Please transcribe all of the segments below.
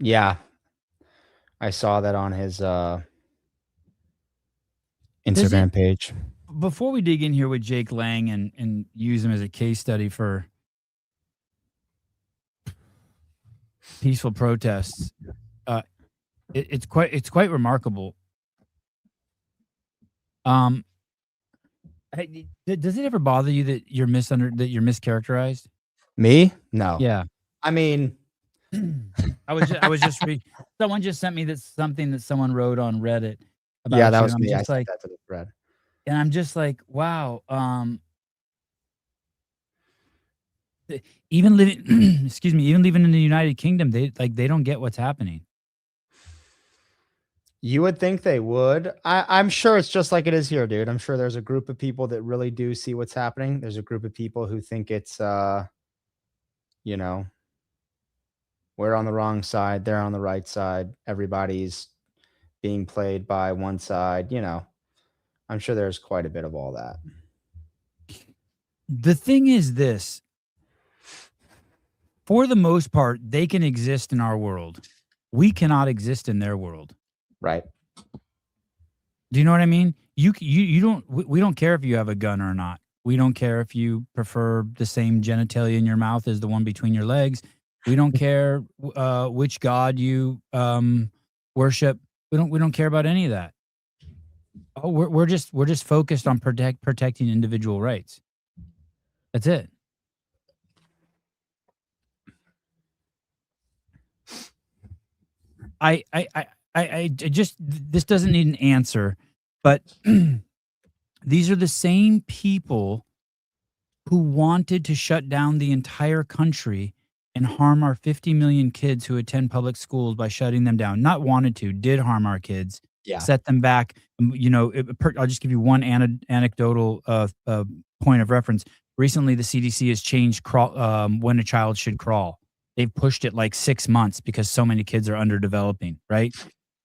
Yeah, I saw that on his Does it Instagram page. before we dig in here with Jake Lang and use him as a case study for peaceful protests, uh, it's quite remarkable. Um, does it ever bother you that you're mischaracterized? Me? No. Yeah. I mean, I was just someone just sent me something that someone wrote on Reddit yeah, about that you, and was I'm me. I just sent like, that to the thread. wow. Even living, excuse me, even living in the United Kingdom, they don't get what's happening. You would think they would. I'm sure it's just like it is here, dude. I'm sure there's a group of people that really do see what's happening. There's a group of people who think it's you know, we're on the wrong side, they're on the right side. Everybody's being played by one side, you know. I'm sure there's quite a bit of all that. The thing is this, for the most part, they can exist in our world. We cannot exist in their world. Right. Do you know what I mean? You don't. We don't care if you have a gun or not. We don't care if you prefer the same genitalia in your mouth as the one between your legs. We don't care which god you worship. We don't care about any of that. Oh, we're just focused on protecting individual rights. That's it. I just this doesn't need an answer, but these are the same people who wanted to shut down the entire country and harm our 50 million kids who attend public schools by shutting them down. Not wanted to, did harm our kids, Yeah. set them back. I'll just give you one anecdotal point of reference. Recently, the CDC has changed when a child should crawl. They've pushed it like 6 months because so many kids are underdeveloping, right?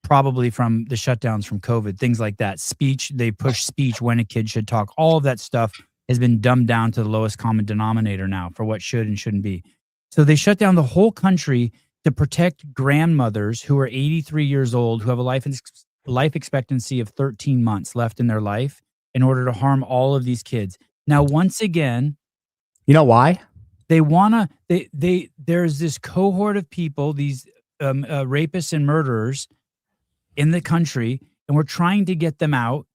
Probably from the shutdowns from COVID, things like that. Speech, they push speech when a kid should talk. All of that stuff has been dumbed down to the lowest common denominator now for what should and shouldn't be. So they shut down the whole country to protect grandmothers who are 83 years old, who have a life expectancy of 13 months left in their life, in order to harm all of these kids. Now, once again, You know why? they wanna there's this cohort of people, these rapists and murderers in the country, and we're trying to get them out.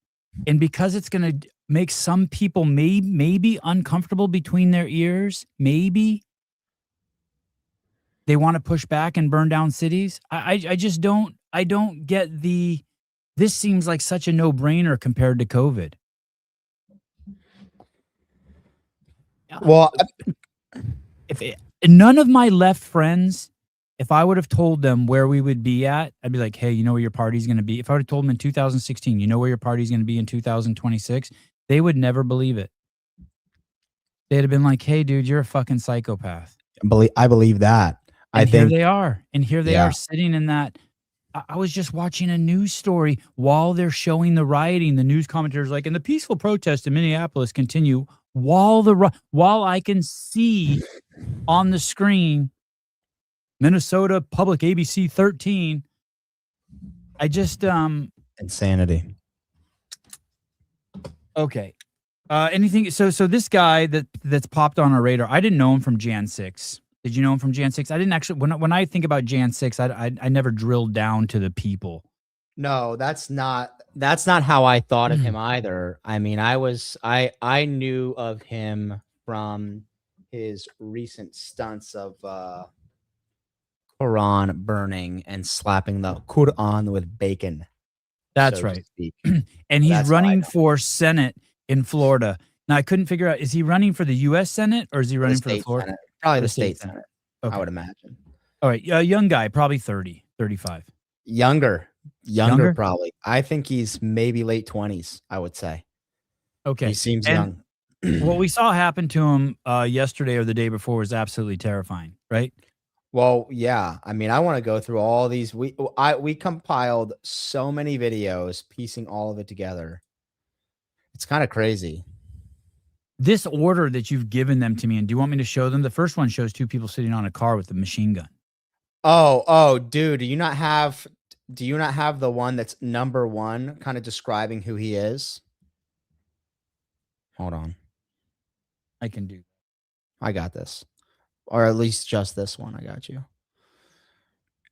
And because it's going to make some people maybe uncomfortable between their ears, maybe they want to push back and burn down cities. I just don't get the. This seems like such a no brainer compared to COVID. Well, If none of my left friends, if I would have told them where we would be at, I'd be like, hey, you know where your party's going to be? If I would have told them in 2016, you know where your party's going to be in 2026, they would never believe it. They'd have been like, hey, dude, you're a fucking psychopath. I believe that. I And here think they are. And here they yeah. are sitting in that. I was just watching a news story while they're showing the rioting. The news commentators like, and the peaceful protests in Minneapolis continue while I can see on the screen Minnesota Public ABC 13. I just Insanity. okay. Anything so this guy that's popped on our radar, I didn't know him from Jan 6. Did you know him from Jan 6? I didn't actually when I think about Jan 6, I never drilled down to the people. No, that's not how I thought of him either. I mean, I knew of him from his recent stunts of Quran burning and slapping the Quran with bacon, That's so to right. speak. And he's That's how I running know. for Senate in Florida. Now I couldn't figure out, is he running for the US Senate or is he For the running for the state Florida? senate. Probably For the the state state Senate. senate, I Okay. would imagine. All right. Young guy, probably 30, 35. Younger Younger? probably. I think he's maybe late 20s, I would say. He Okay. seems And young. what we saw happen to him yesterday or the day before was absolutely terrifying, right? Well, yeah. I mean, I wanna go through all these. We compiled so many videos, piecing all of it together. It's kinda crazy. This order that you've given them to me, and do you want me to show them? The first one shows two people sitting on a car with a machine gun. Oh, dude, do you not have the one that's number 1 kind of describing who he is? Hold on. I can do. I got this. Or at least just this one. I got you.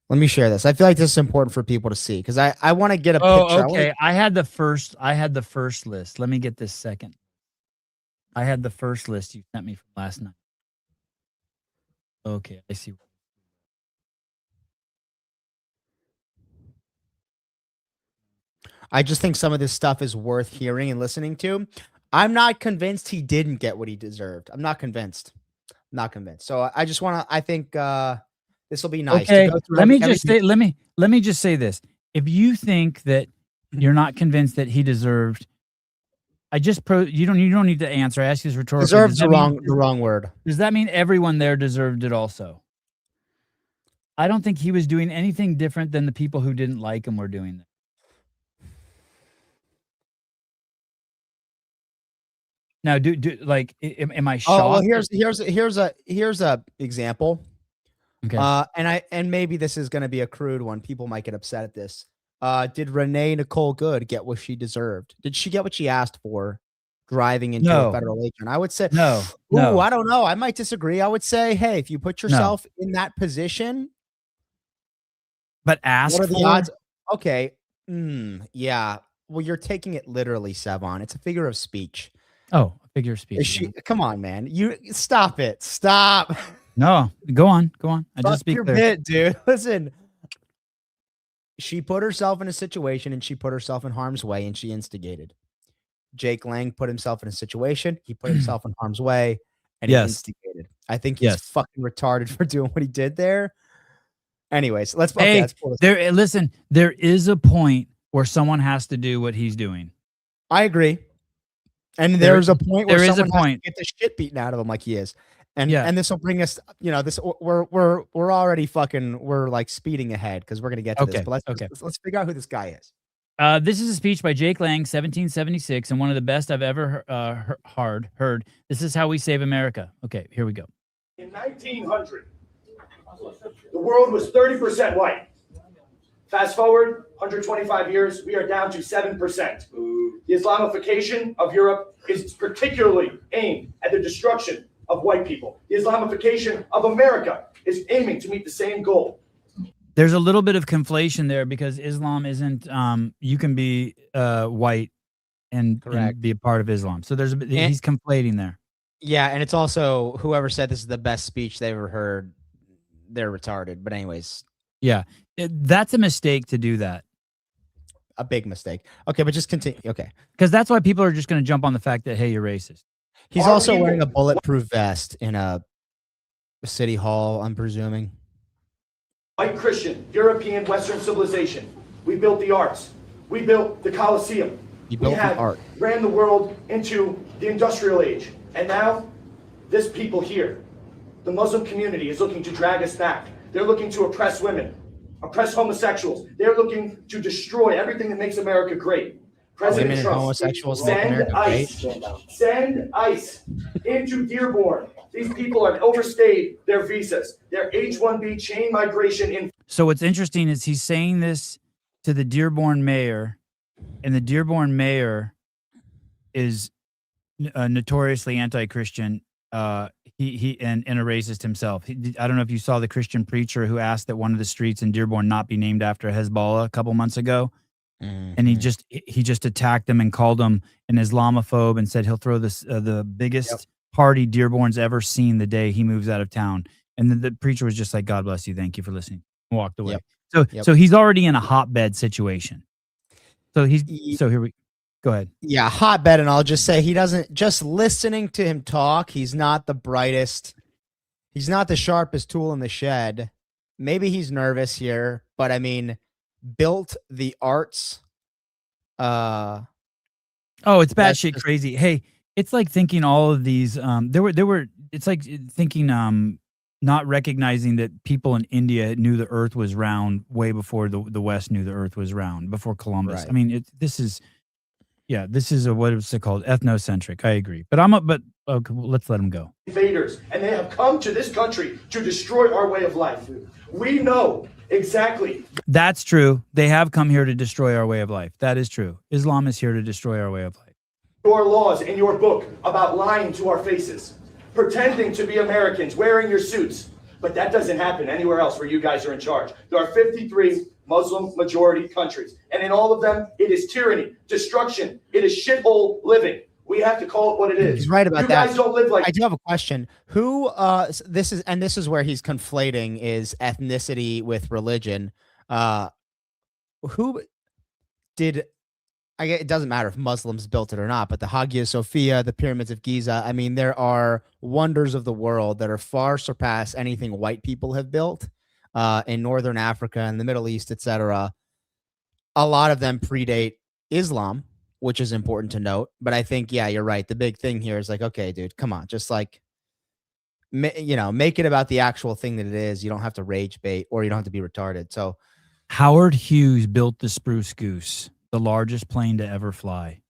Let me share this. I feel like this is important for people to see because I want to get a Oh, picture. okay. I had the first list. Let me get this second. I had the first list you sent me from last night. Okay, I see. I just think some of this stuff is worth hearing and listening to. I'm not convinced he didn't get what he deserved. I'm not convinced. Not convinced. So I just want to. I think this will be nice to Okay, go through let me just everything. say let me just say this. If you think that you're not convinced that he deserved, you don't need to answer. I ask you this rhetorically. Deserves the wrong word. Does that mean everyone there deserved it also? I don't think he was doing anything different than the people who didn't like him were doing that. Now, am I shocked? Oh well, here's a example. Okay. And maybe this is going to be a crude one. People might get upset at this. Did Renee Nicole Good get what she deserved? Did she get what she asked for? Driving into a No. federal agent, I would say No. Ooh, No. I don't know. I might disagree. I would say, hey, if you put yourself in that position, but ask what are the for? odds? Okay. Yeah. Well, you're taking it literally, Sevon. It's a figure of speech. Oh, a figure of Is speech. she? Come on, man. You stop it. Stop. No, go on. I Fuck just speak your clear. bit, dude. Listen. She put herself in a situation and she put herself in harm's way and she instigated. Jake Lang put himself in a situation. He put himself in harm's way and he Yes. instigated. I think he's Yes. fucking retarded for doing what he did there. Anyways, let's Hey, pull this. listen, there is a point where someone has to do what he's doing. I agree. And there's a point where someone has to get the shit beaten out of him like he is. And this will bring us, this we're already we're like speeding ahead because we're gonna get to this. But let's figure out who this guy is. This is a speech by Jake Lang, 1776, and one of the best I've ever heard. This is how we save America. Okay, here we go. In 1900, the world was 30% white. Fast forward 125 years, we are down to 7%. The Islamification of Europe is particularly aimed at the destruction of white people. The Islamification of America is aiming to meet the same goal. There's a little bit of conflation there because Islam isn't, you can be white and be a part of Islam. So he's conflating there. Yeah, and it's also whoever said this is the best speech they ever heard, they're retarded. But anyways. Yeah, that's a mistake to do that. A big mistake. Okay, but just continue. Okay. Because that's why people are just going to jump on the fact that, hey, you're racist. He's also wearing a bulletproof vest in a city hall, I'm presuming. White Christian, European, Western civilization. We built the arts. We built the Colosseum. We have art. Ran the world into the industrial age. And now, this people here, the Muslim community is looking to drag us back. They're looking to oppress women, oppress homosexuals. They're looking to destroy everything that makes America great. President Trump, homosexuals make America great. Send ICE into Dearborn. These people have overstayed their visas. Their H-1B chain migration. So what's interesting is he's saying this to the Dearborn mayor, and the Dearborn mayor is notoriously anti-Christian. He and a racist himself. I don't know if you saw the Christian preacher who asked that one of the streets in Dearborn not be named after Hezbollah a couple months ago. Mm-hmm. And he just attacked him and called him an Islamophobe and said he'll throw the biggest party Dearborn's ever seen the day he moves out of town. And then the preacher was just like, "God bless you, thank you for listening," and walked away. So he's already in a hotbed situation. So here we go ahead. Yeah, hotbed, and I'll just say he doesn't. Just listening to him talk, he's not the brightest. He's not the sharpest tool in the shed. Maybe he's nervous here, but I mean, built the arts. Oh, it's batshit crazy. Hey, it's like thinking all of these. It's like thinking not recognizing that people in India knew the Earth was round way before the West knew the Earth was round, before Columbus. Right. I mean, this is. Yeah, this is a, what is it called? Ethnocentric. I agree. But okay, well, let's let him go. Invaders, and they have come to this country to destroy our way of life. We know exactly. That's true. They have come here to destroy our way of life. That is true. Islam is here to destroy our way of life. Your laws in your book about lying to our faces, pretending to be Americans, wearing your suits. But that doesn't happen anywhere else where you guys are in charge. There are 53 Muslim majority countries. And in all of them, it is tyranny, destruction. It is shithole living. We have to call it what it is. He's right about that. You guys don't live like. I do have a question. Who this is where he's conflating is ethnicity with religion. Who did it doesn't matter if Muslims built it or not, but the Hagia Sophia, the pyramids of Giza, I mean, there are wonders of the world that are far surpass anything white people have built in Northern Africa and the Middle East, etc. A lot of them predate Islam, which is important to note. But I think, yeah, you're right. The big thing here is like, okay, dude, come on, just like, make it about the actual thing that it is. You don't have to rage bait, or you don't have to be retarded. So Howard Hughes built the Spruce Goose, the largest plane to ever fly.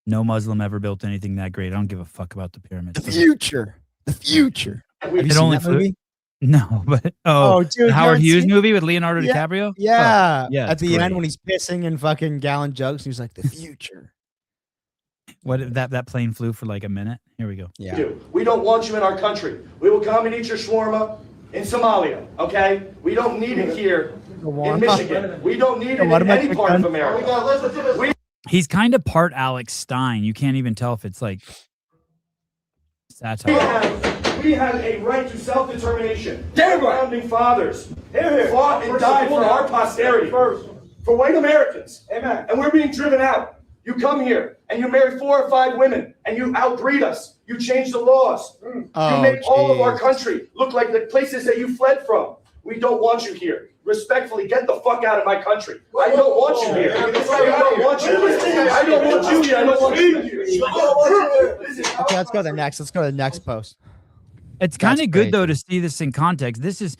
No Muslim ever built anything that great. I don't give a fuck about the pyramids. The future. Have you seen only that movie? No, but dude, the Howard Hughes movie with Leonardo Yeah, DiCaprio? Yeah. Yeah, At the great. end when he's pissing in fucking gallon jugs, he's like, the future. What that plane flew for like a minute? Here we go. Yeah. We don't want you in our country. We will come and eat your shawarma in Somalia, okay? We don't need it here in Michigan. We don't need it in any part of America. He's kind of part Alex Stein. You can't even tell if it's like satire. We have a right to self-determination. Our founding fathers fought and died for our posterity, for white Americans. Amen. And we're being driven out. You come here and you marry 4 or 5 women and you outbreed us. You change the laws. You make all of our country look like the places that you fled from. We don't want you here. Respectfully, get the fuck out of my country. I don't want you here. I don't want you here. I don't want you here. I don't want you here. Okay, let's go to the next. Let's go to the next post. It's kind of good though to see this in context. This is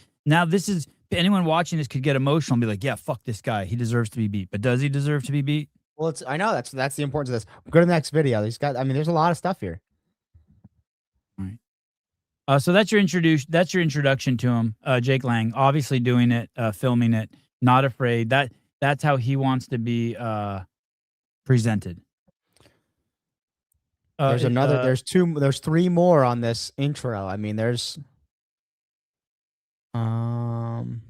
anyone watching this could get emotional and be like, yeah, fuck this guy. He deserves to be beat. But does he deserve to be beat? Well, I know that's the importance of this. Go to the next video. There's a lot of stuff here. All right. So that's your introduction to him. Jake Lang, obviously doing it, filming it, not afraid. That's how he wants to be presented. There's 3 more on this intro. I mean, there's and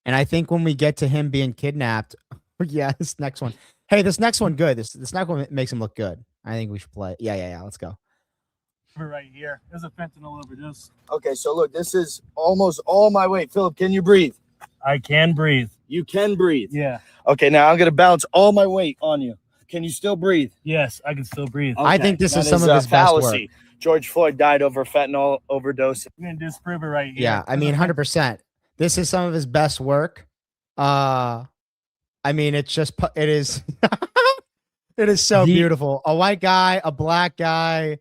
I think when we get to him being kidnapped, yeah, this next one. Hey, this next one good. This next one makes him look good. I think we should play it. Yeah. Let's go. Right here. There's a fentanyl overdose. Okay, so look, this is almost all my weight. Philip, can you breathe? I can breathe. You can breathe. Yeah. Okay, now I'm gonna bounce all my weight on you. Can you still breathe? Yes, I can still breathe. Okay, I think this is some of a his best work. fallacy. George Floyd died over fentanyl overdose. I'm gonna disprove it right here. Yeah, I mean, 100%. This is some of his best work. I mean, it is it is so beautiful. A white guy, a black guy.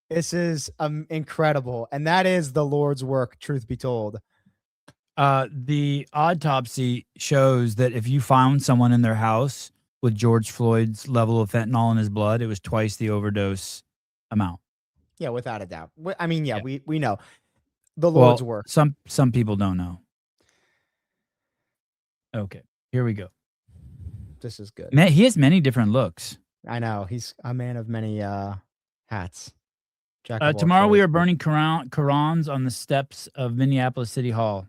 This is incredible. And that is the Lord's work, truth be told. The autopsy shows that if you found someone in their house with George Floyd's level of fentanyl in his blood, it was twice the overdose amount. Yeah, without a doubt. I mean, yeah. we know the Lord's work. Some people don't know. Okay, here we go. This is good. Man, he has many different looks. I know. He's a man of many hats. Tomorrow we are burning Qurans on the steps of Minneapolis City Hall.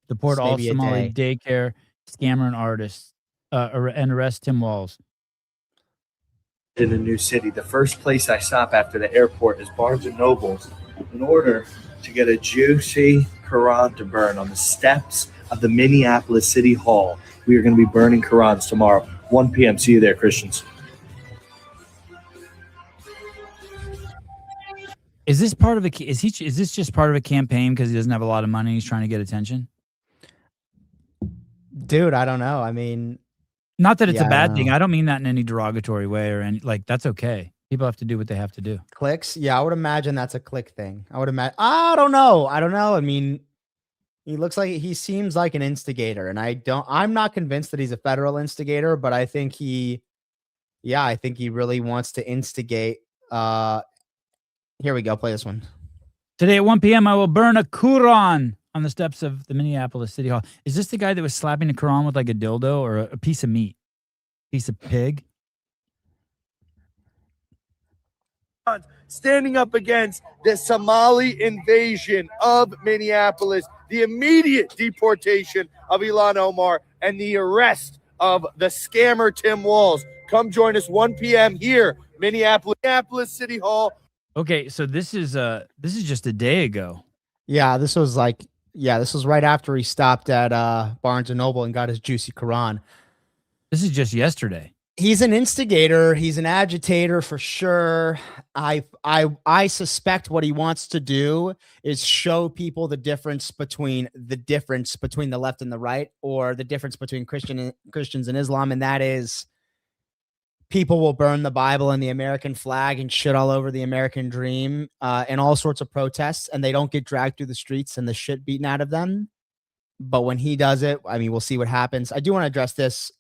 Deport all Somali daycare scammer and artists and arrest Tim Walz. In a new city, the first place I stop after the airport is Barnes and Nobles in order to get a juicy Quran to burn on the steps of the Minneapolis City Hall. We are going to be burning Qurans tomorrow, 1 p.m. See you there, Christians. Is this part of is this just part of a campaign because he doesn't have a lot of money? He's trying to get attention. Dude, I don't know. I mean, not that it's a bad thing. I don't mean that in any derogatory way or any that's okay. People have to do what they have to do. Clicks? Yeah, I would imagine that's a click thing. I would imagine. I don't know. I mean, he seems like an instigator, and I'm not convinced that he's a federal instigator, but I think he Yeah, I think he really wants to instigate. Here we go. Play this one. Today at 1 p.m., I will burn a Quran on the steps of the Minneapolis City Hall. Is this the guy that was slapping the Quran with like a dildo or a piece of meat? Piece of pig? Standing up against the Somali invasion of Minneapolis, the immediate deportation of Ilhan Omar, and the arrest of the scammer Tim Walz. Come join us 1 p.m. here, Minneapolis City Hall. Okay, so this is just a day ago. Yeah, this was right after he stopped at Barnes and Noble and got his juicy Quran. This is just yesterday. He's an instigator. He's an agitator for sure. I suspect what he wants to do is show people the difference between the left and the right, or the difference between Christians and Islam, and that is people will burn the Bible and the American flag and shit all over the American dream and all sorts of protests, and they don't get dragged through the streets and the shit beaten out of them. But when he does it, I mean, we'll see what happens. I do want to address this.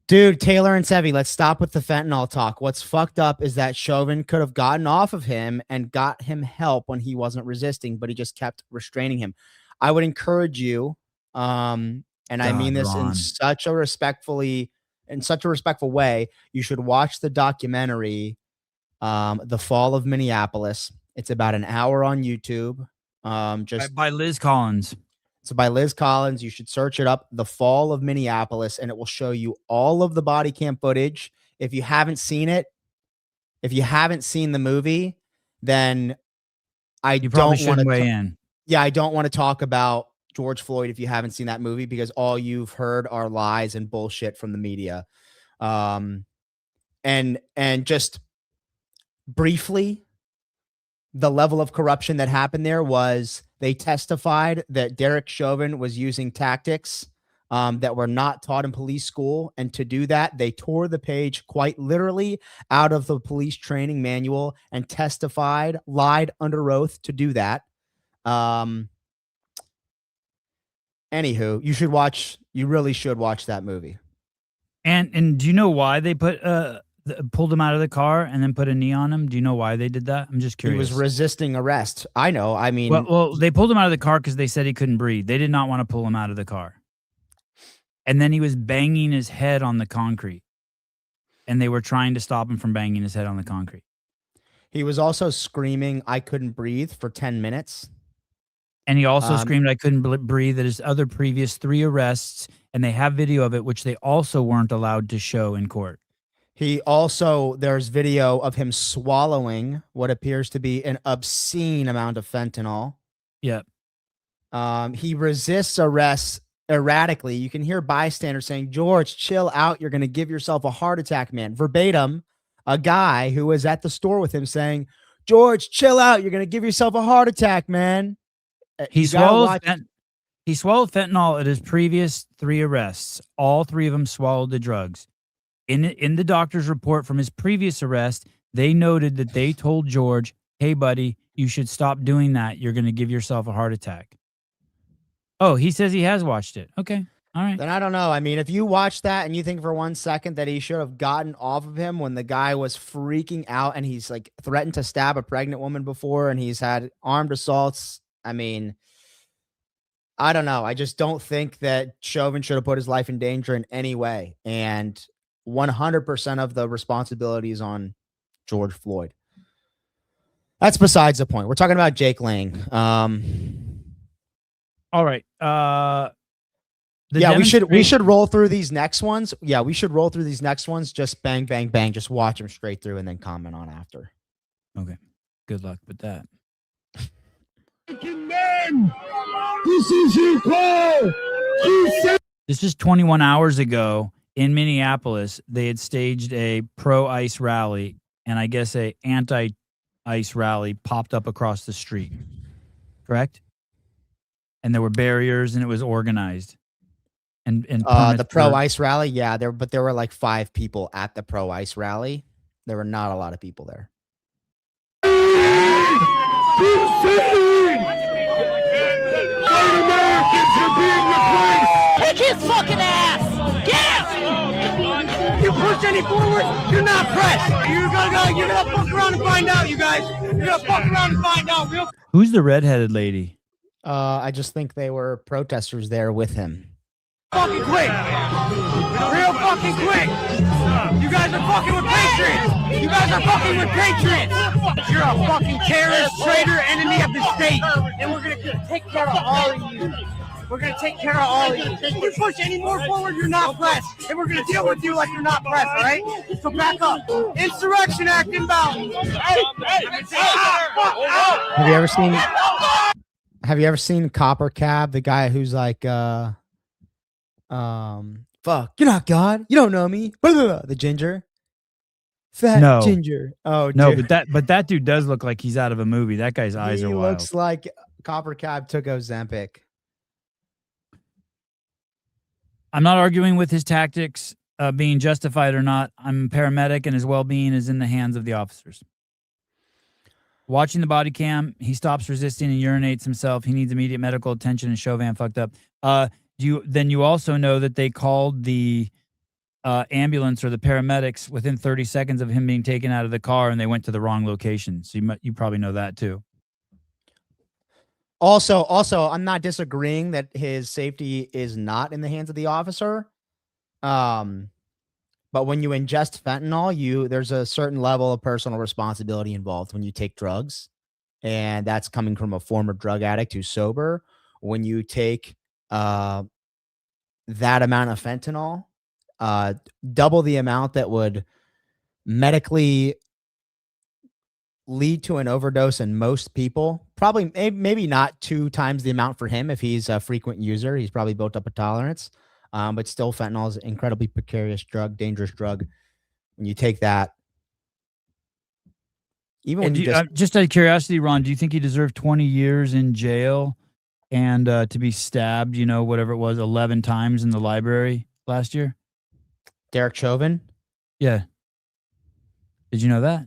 Dude, Taylor and Sevi, let's stop with the fentanyl talk. What's fucked up is that Chauvin could have gotten off of him and got him help when he wasn't resisting, but he just kept restraining him. I would encourage you, and I mean this in such a respectful way, you should watch the documentary, The Fall of Minneapolis. It's about an hour on YouTube. Just by Liz Collins. So by Liz Collins, you should search it up, The Fall of Minneapolis, and it will show you all of the body cam footage. If you haven't seen it, if you haven't seen the movie, then You probably shouldn't weigh in. Yeah, I don't want to talk about George Floyd if you haven't seen that movie, because all you've heard are lies and bullshit from the media. And just briefly, the level of corruption that happened there was they testified that Derek Chauvin was using tactics that were not taught in police school. And to do that, they tore the page quite literally out of the police training manual and lied under oath to do that. Anywho, you really should watch that movie. And do you know why they pulled him out of the car and then put a knee on him? Do you know why they did that? I'm just curious. He was resisting arrest. I know. I mean, well, they pulled him out of the car because they said he couldn't breathe. They did not want to pull him out of the car. And then he was banging his head on the concrete. And they were trying to stop him from banging his head on the concrete. He was also screaming, "I couldn't breathe" for 10 minutes. And he also screamed, "I couldn't breathe" at his other previous 3 arrests. And they have video of it, which they also weren't allowed to show in court. There's video of him swallowing what appears to be an obscene amount of fentanyl. Yep. He resists arrest erratically. You can hear bystanders saying, "George, chill out. You're going to give yourself a heart attack, man." Verbatim, a guy who was at the store with him saying, "George, chill out. You're going to give yourself a heart attack, man." He swallowed fentanyl at his previous 3 arrests. All 3 of them swallowed the drugs. In the doctor's report from his previous arrest, they noted that they told George, "Hey, buddy, you should stop doing that. You're going to give yourself a heart attack." Oh, he says he has watched it. Okay. All right. Then I don't know. I mean, if you watch that and you think for 1 second that he should have gotten off of him when the guy was freaking out and he's like threatened to stab a pregnant woman before and he's had armed assaults. I mean, I don't know. I just don't think that Chauvin should have put his life in danger in any way. And 100% of the responsibility is on George Floyd. That's besides the point. We're talking about Jake Lang. All right. We should roll through these next ones. Yeah, we should roll through these next ones. Just bang, bang, bang. Just watch them straight through and then comment on after. Okay. Good luck with that. Men, this is your call. This is 21 hours ago. In Minneapolis, they had staged a pro-ICE rally, and I guess a anti-ICE rally popped up across the street. Correct? And there were barriers, and it was organized. And the pro-ICE rally, yeah, there were like 5 people at the pro-ICE rally. There were not a lot of people there. Kick his fucking ass! Get him! You push any forward, do not press. You're gonna fuck around and find out, you guys. You're gonna fuck around and find out. Who's the redheaded lady? I just think they were protesters there with him. Fucking quick. Real fucking quick. You guys are fucking with patriots. You guys are fucking with patriots. You're a fucking terrorist, traitor, enemy of the state. And we're gonna take care of all of you. We're gonna take care of all of you. If you push any more forward, you're not pressed. And we're gonna deal with you like you're not pressed, all right? So back up. Insurrection Act inbound. Have you ever seen Copper Cab, the guy who's like fuck, you're not God, you don't know me, blah, blah, blah, the ginger, fat No. ginger. Oh No, dude. but that dude does look like he's out of a movie. That guy's eyes He are wild. looks like Copper Cab took Ozempic. I'm not arguing with his tactics being justified or not. I'm a paramedic, and his well-being is in the hands of the officers. Watching the body cam, he stops resisting and urinates himself. He needs immediate medical attention, and Chauvin fucked up. You also know that they called the ambulance or the paramedics within 30 seconds of him being taken out of the car, and they went to the wrong location. So you probably know that too. Also, I'm not disagreeing that his safety is not in the hands of the officer. But when you ingest fentanyl, there's a certain level of personal responsibility involved when you take drugs. And that's coming from a former drug addict who's sober. When you take that amount of fentanyl, double the amount that would medically lead to an overdose in most people, probably maybe not 2 times the amount for him. If he's a frequent user, he's probably built up a tolerance. But still, fentanyl is an incredibly precarious drug, dangerous drug. When you take that, even when just out of curiosity, Ron, do you think he deserved 20 years in jail and to be stabbed, whatever it was, 11 times in the library last year? Derek Chauvin? Yeah. Did you know that?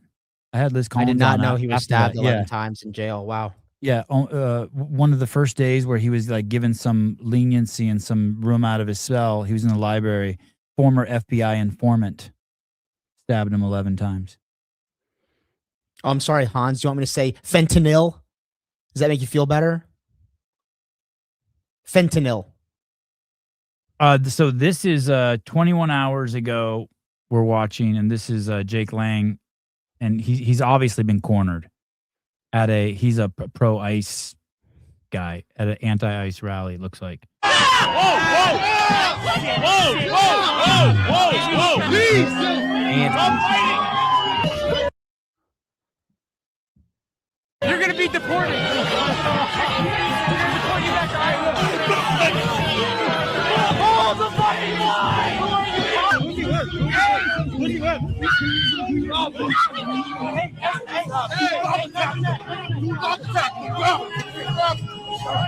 I had Liz Collins. I did not on know he was after stabbed that. 11 times in jail. Wow. Yeah, one of the first days where he was like given some leniency and some room out of his cell, he was in the library. Former FBI informant stabbed him 11 times. Oh, I'm sorry, Hans. Do you want me to say fentanyl? Does that make you feel better? Fentanyl. So this is 21 hours ago we're watching, and this is Jake Lang, and he's obviously been cornered at he's a pro ICE guy at an anti-ICE rally, it looks like. You're gonna be deported. We're gonna deport you back to Iowa. Hold the fucking line!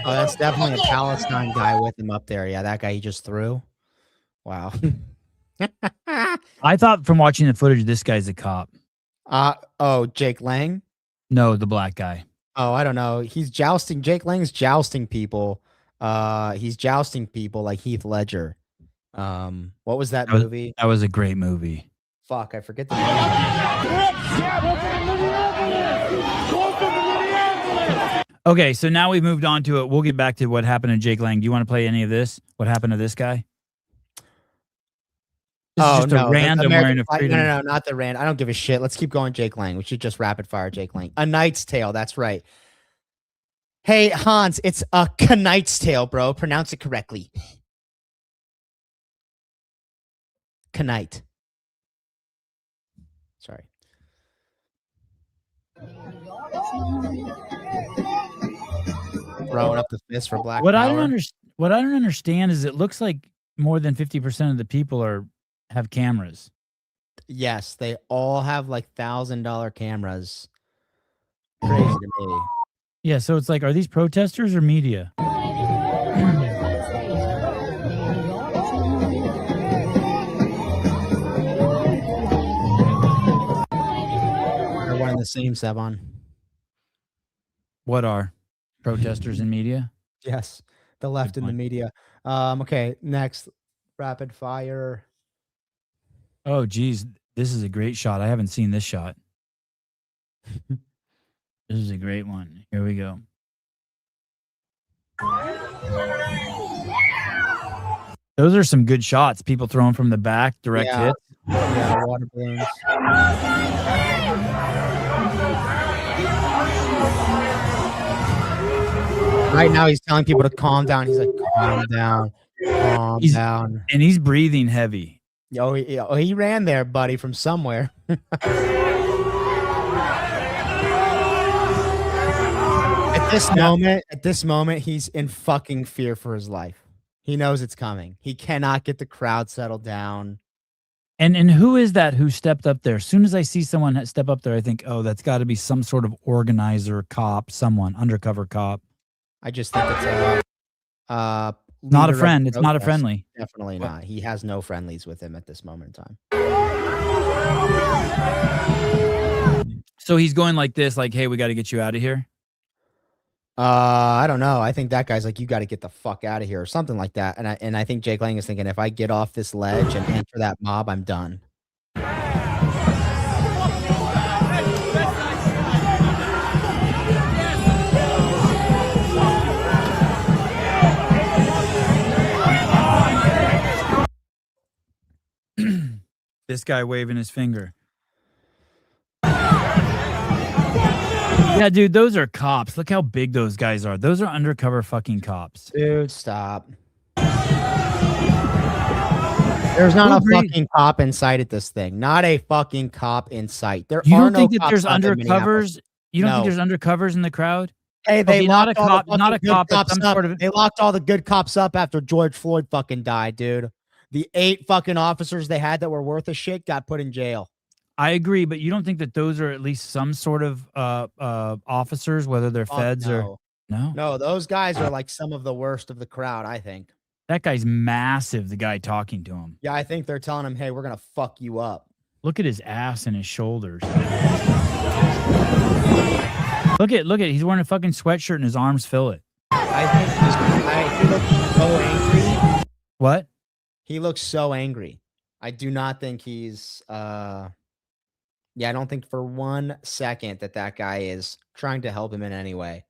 Oh, that's definitely a Palestine guy with him up there. Yeah, that guy he just threw. Wow. I thought from watching the footage, this guy's a cop. Oh, Jake Lang? No, the black guy. Oh, I don't know. He's jousting. Jake Lang's jousting people. He's jousting people like Heath Ledger. What was that movie? That was a great movie. Fuck, I forget the name. Okay, so now we've moved on to it. We'll get back to what happened to Jake Lang. Do you want to play any of this? What happened to this guy? This is just a random wearing a freedom. No, not the random. I don't give a shit. Let's keep going, Jake Lang. We should just rapid fire Jake Lang. A Knight's Tale. That's right. Hey, Hans, it's a Knight's Tale, bro. Pronounce it correctly. Knight. Sorry. Throwing up the fist for Black What Power. I don't understand is it looks like more than 50% of the people have cameras. Yes, they all have like $1,000 cameras. Crazy to me. Yeah, so it's like, are these protesters or media? They're one and the same, Sevon. What are protesters and media? Yes, the left in the media. Okay, next rapid fire. Oh, geez. This is a great shot. I haven't seen this shot. This is a great one. Here we go. Those are some good shots. People throwing from the back, direct hits. Yeah, water balloons. Right now, he's telling people to calm down. He's like, calm down, calm down. And he's breathing heavy. Oh, he ran there, buddy, from somewhere. At this moment, he's in fucking fear for his life. He knows it's coming. He cannot get the crowd settled down. And who is that who stepped up there? As soon as I see someone step up there, I think, oh, that's got to be some sort of organizer, cop, someone, undercover cop. I just think it's not a friend. It's not a friendly. Definitely not. He has no friendlies with him at this moment in time. So he's going like this, like, hey, we got to get you out of here. I don't know. I think that guy's like, you got to get the fuck out of here or something like that. And I think Jake Lang is thinking, if I get off this ledge and enter that mob, I'm done. This guy waving his finger. Yeah, dude, those are cops. Look how big those guys are. Those are undercover fucking cops. Dude, stop. There's not a fucking cop in sight at this thing. Not a fucking cop in sight. There you are don't no think that cops there's left in undercovers? Minneapolis. You don't think there's undercovers in the crowd? Hey, they Okay, locked all the not a good cop, but cops some up. sort of. They locked all the good cops up after George Floyd fucking died, dude. The 8 fucking officers they had that were worth a shit got put in jail. I agree, but you don't think that those are at least some sort of officers, whether they're feds or no, those guys are like some of the worst of the crowd, I think. That guy's massive, the guy talking to him. Yeah, I think they're telling him, hey, we're gonna fuck you up. Look at his ass and his shoulders. Look at he's wearing a fucking sweatshirt and his arms fill it. I think he looks so angry. What? He looks so angry. I do not think he's yeah, I don't think for 1 second that guy is trying to help him in any way.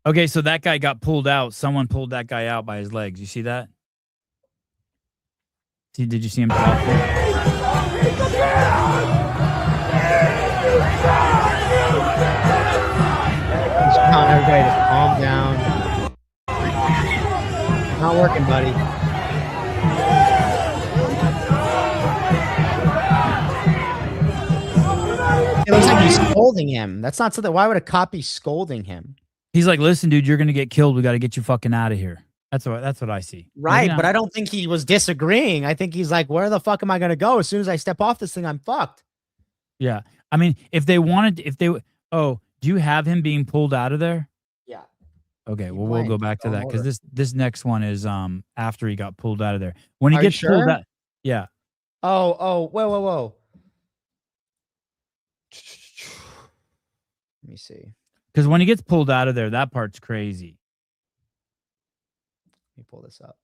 Okay, so that guy got pulled out. Someone pulled that guy out by his legs. You see that? Did you see him talk? He's telling everybody to calm down. Not working, buddy. It looks like he's scolding him. That's not something. Why would a cop be scolding him? He's like, listen, dude, you're gonna get killed. We got to get you fucking out of here. That's what I see. Right, but I don't think he was disagreeing. I think he's like, where the fuck am I gonna go? As soon as I step off this thing, I'm fucked. Yeah, I mean, if they wanted, do you have him being pulled out of there? Yeah. Okay, well, we'll go back to that because this next one is after he got pulled out of there. When he gets pulled out, yeah. Oh, whoa. Let me see. Because when he gets pulled out of there, that part's crazy. Let me pull this up.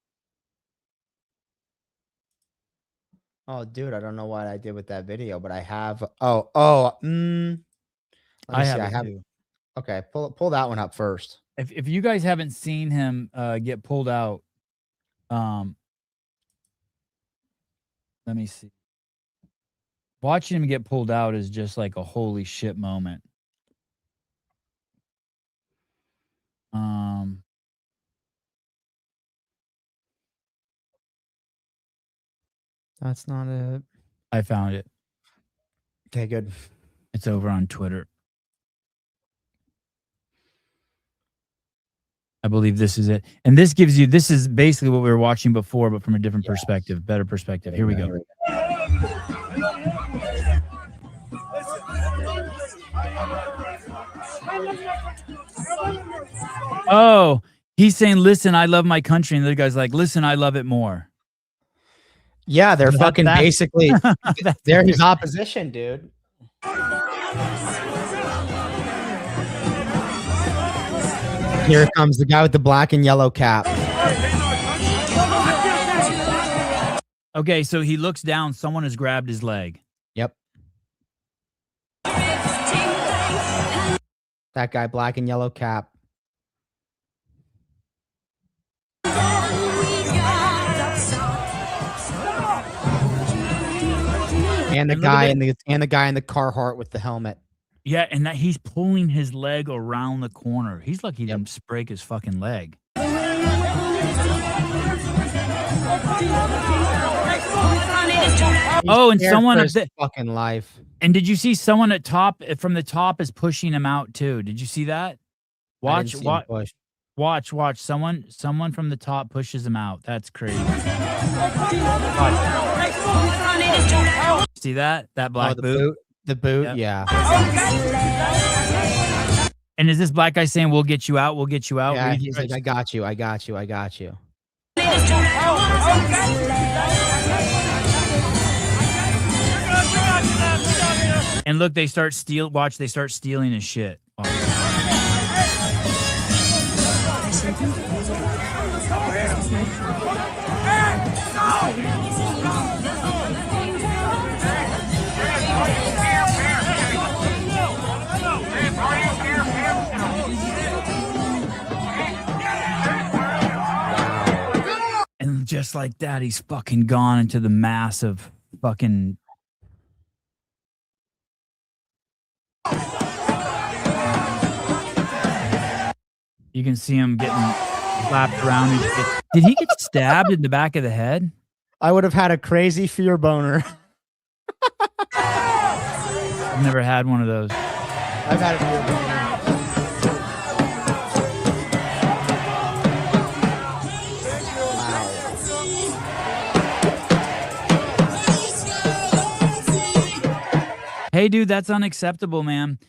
Oh, dude, I don't know what I did with that video, but I have. Let me see. I have. Too. Okay, pull that one up first. If you guys haven't seen him get pulled out, let me see. Watching him get pulled out is just like a holy shit moment. That's not it. I found it. Okay, good. It's over on Twitter. I believe this is it. And this gives you, this is basically what we were watching before, but from a different perspective, better perspective. Here we go. Oh, he's saying, listen, I love my country. And the other guy's like, listen, I love it more. Yeah, they're fucking basically, they're his opposition, dude. Here comes the guy with the black and yellow cap. Okay, so he looks down. Someone has grabbed his leg. Yep. That guy, black and yellow cap. And the guy in the Carhartt with the helmet. Yeah, and that he's pulling his leg around the corner. He's lucky he didn't break his fucking leg. Oh, and someone at the fucking life. And did you see someone at top from the top is pushing him out too? Did you see that? Watch. Someone from the top pushes him out. That's crazy. See that? That black boot? The boot, yeah. And is this black guy saying, "We'll get you out, we'll get you out"? Yeah, he's like, I got you. And look, they start stealing his shit. And just like that, he's fucking gone into the mass of fucking. You can see him getting slapped around. Did he get stabbed in the back of the head? I would have had a crazy fear boner. I've never had one of those. I've had a fear boner. Hey, dude, that's unacceptable, man.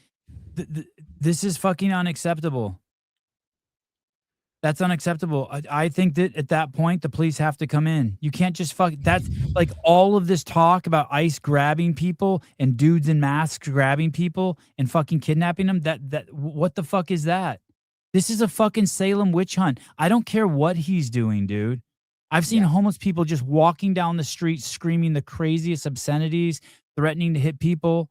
This is fucking unacceptable. That's unacceptable. I think that at that point, the police have to come in. You can't just that's like all of this talk about ICE grabbing people and dudes in masks grabbing people and fucking kidnapping them. What the fuck is that? This is a fucking Salem witch hunt. I don't care what he's doing, dude. I've seen homeless people just walking down the street screaming the craziest obscenities, threatening to hit people.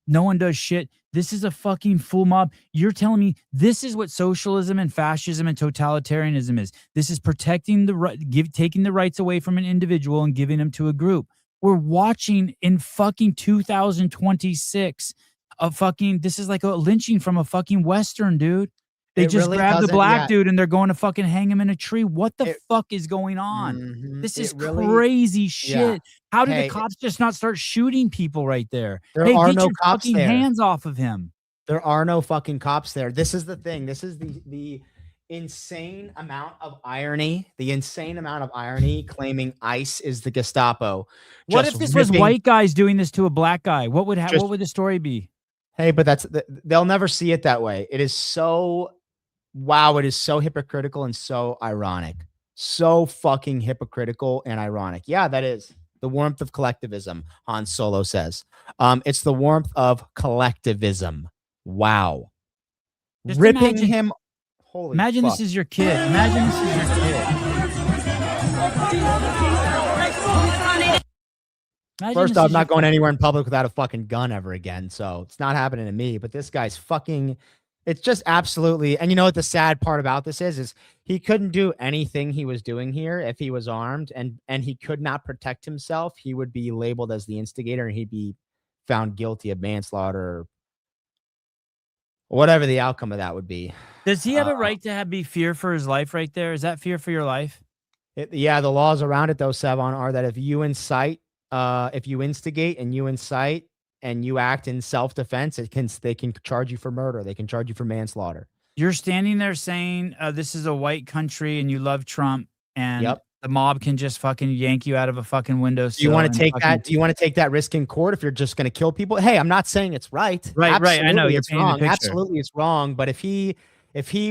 No one does shit. This is a fucking full mob. You're telling me this is what socialism and fascism and totalitarianism is. This is protecting taking the rights away from an individual and giving them to a group. We're watching in fucking 2026 this is like a lynching from a fucking Western, dude. They just grabbed the black dude and they're going to fucking hang him in a tree. What the fuck is going on? This is crazy shit. Yeah. How did the cops just not start shooting people right there? There are no cops fucking there. Hands off of him. There are no fucking cops there. This is the thing. This is the insane amount of irony. The insane amount of irony claiming ICE is the Gestapo. What if this was white guys doing this to a black guy? What would the story be? Hey, but they'll never see it that way. It is so. Wow, it is so hypocritical and so ironic. So fucking hypocritical and ironic. Yeah, that is the warmth of collectivism, Han Solo says. It's the warmth of collectivism. Wow. Just ripping him. Holy imagine fuck. This is your kid. Imagine this is your kid. First off, I'm not going anywhere in public without a fucking gun ever again. So it's not happening to me. But this guy's fucking. It's just absolutely, and you know what the sad part about this is he couldn't do anything he was doing here if he was armed and he could not protect himself. He would be labeled as the instigator and he'd be found guilty of manslaughter or whatever the outcome of that would be. Does he have a right to be fear for his life right there? Is that fear for your life? Yeah, the laws around it though, Sevon, are that if you incite, if you instigate and you incite, and you act in self-defense, they can charge you for murder. They can charge you for manslaughter. You're standing there saying this is a white country and you love Trump and the mob can just fucking yank you out of a fucking window. Do you want to take that? Do you want to take that risk in court if you're just going to kill people? Hey, I'm not saying it's right. Right. I know you're wrong. Absolutely, it's wrong. But if he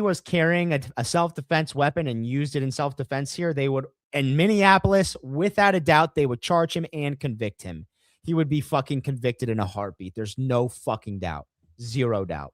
was carrying a self-defense weapon and used it in self-defense here, they would, in Minneapolis, without a doubt, they would charge him and convict him. He would be fucking convicted in a heartbeat. There's no fucking doubt. Zero doubt.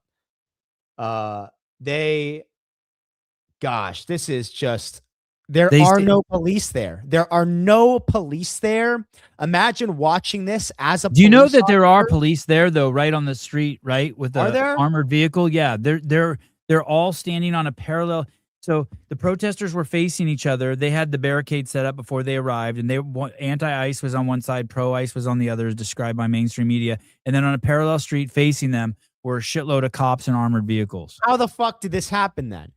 gosh, this is just. There They are say- no police there. There are no police there. Imagine watching this as a. Do you know police that there are officer. police there though, right on the street, right, with Are the there? armored vehicle? Yeah, they're all standing on a parallel. So the protesters were facing each other. They had the barricade set up before they arrived, and anti-ICE was on one side, pro-ICE was on the other, as described by mainstream media. And then on a parallel street facing them were a shitload of cops and armored vehicles. How the fuck did this happen then?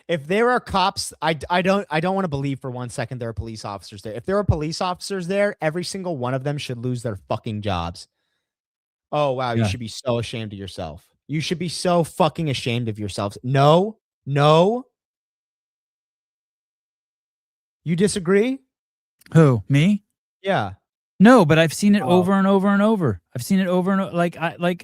If there are cops, I don't want to believe for 1 second there are police officers there. If there are police officers there, every single one of them should lose their fucking jobs. Oh wow, you Yeah. should be so ashamed of yourself. You should be so fucking ashamed of yourselves. No. You disagree? Who, me? Yeah. No, but I've seen it Oh. over and over and over. I've seen it over and over.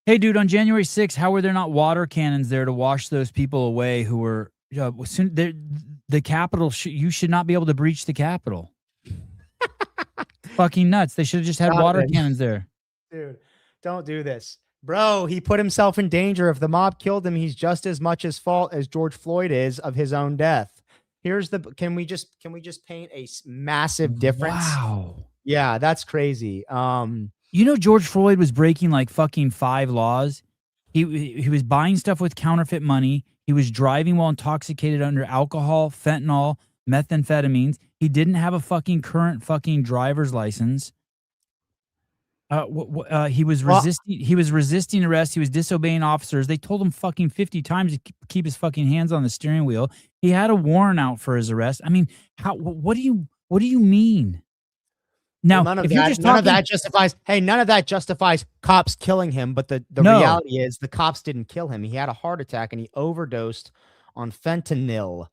Hey, dude, on January 6th, how were there not water cannons there to wash those people away who were the Capitol? You should not be able to breach the Capitol. Fucking nuts. They should have just had Stop water it. cannons there. Dude, don't do this. Bro, he put himself in danger. If the mob killed him, he's just as much as fault as George Floyd is of his own death. Here's the can we just paint a massive difference? Wow. Yeah, that's crazy. You know, George Floyd was breaking like fucking 5 laws. He was buying stuff with counterfeit money. He was driving while intoxicated under alcohol, fentanyl, methamphetamines. He didn't have a fucking current fucking driver's license. He was resisting. He was resisting arrest. He was disobeying officers. They told him fucking 50 times to keep his fucking hands on the steering wheel. He had a warrant out for his arrest. I mean, what do you mean? Now, none of if you're that, just none of talking- that justifies. Hey, none of that justifies cops killing him. But the No. reality is, the cops didn't kill him. He had a heart attack and he overdosed on fentanyl.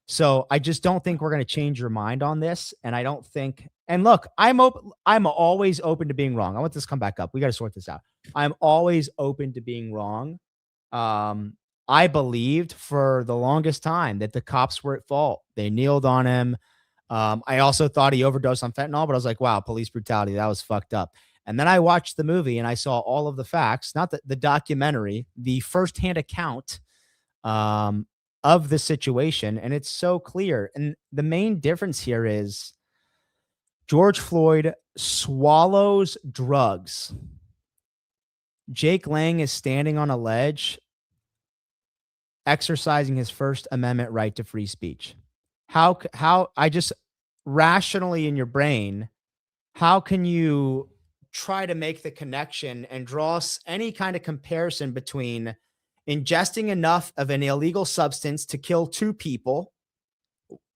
So I just don't think we're going to change your mind on this. And I don't think. And look, I'm always open to being wrong. I want this to come back up. We got to sort this out. I'm always open to being wrong. I believed for the longest time that the cops were at fault. They kneeled on him. I also thought he overdosed on fentanyl, but I was like, wow, police brutality. That was fucked up. And then I watched the movie and I saw all of the facts, not the documentary, the firsthand account of the situation. And it's so clear. And the main difference here is George Floyd swallows drugs. Jake Lang is standing on a ledge, exercising his First Amendment right to free speech. How I just rationally in your brain, how can you try to make the connection and draw any kind of comparison between ingesting enough of an illegal substance to kill 2 people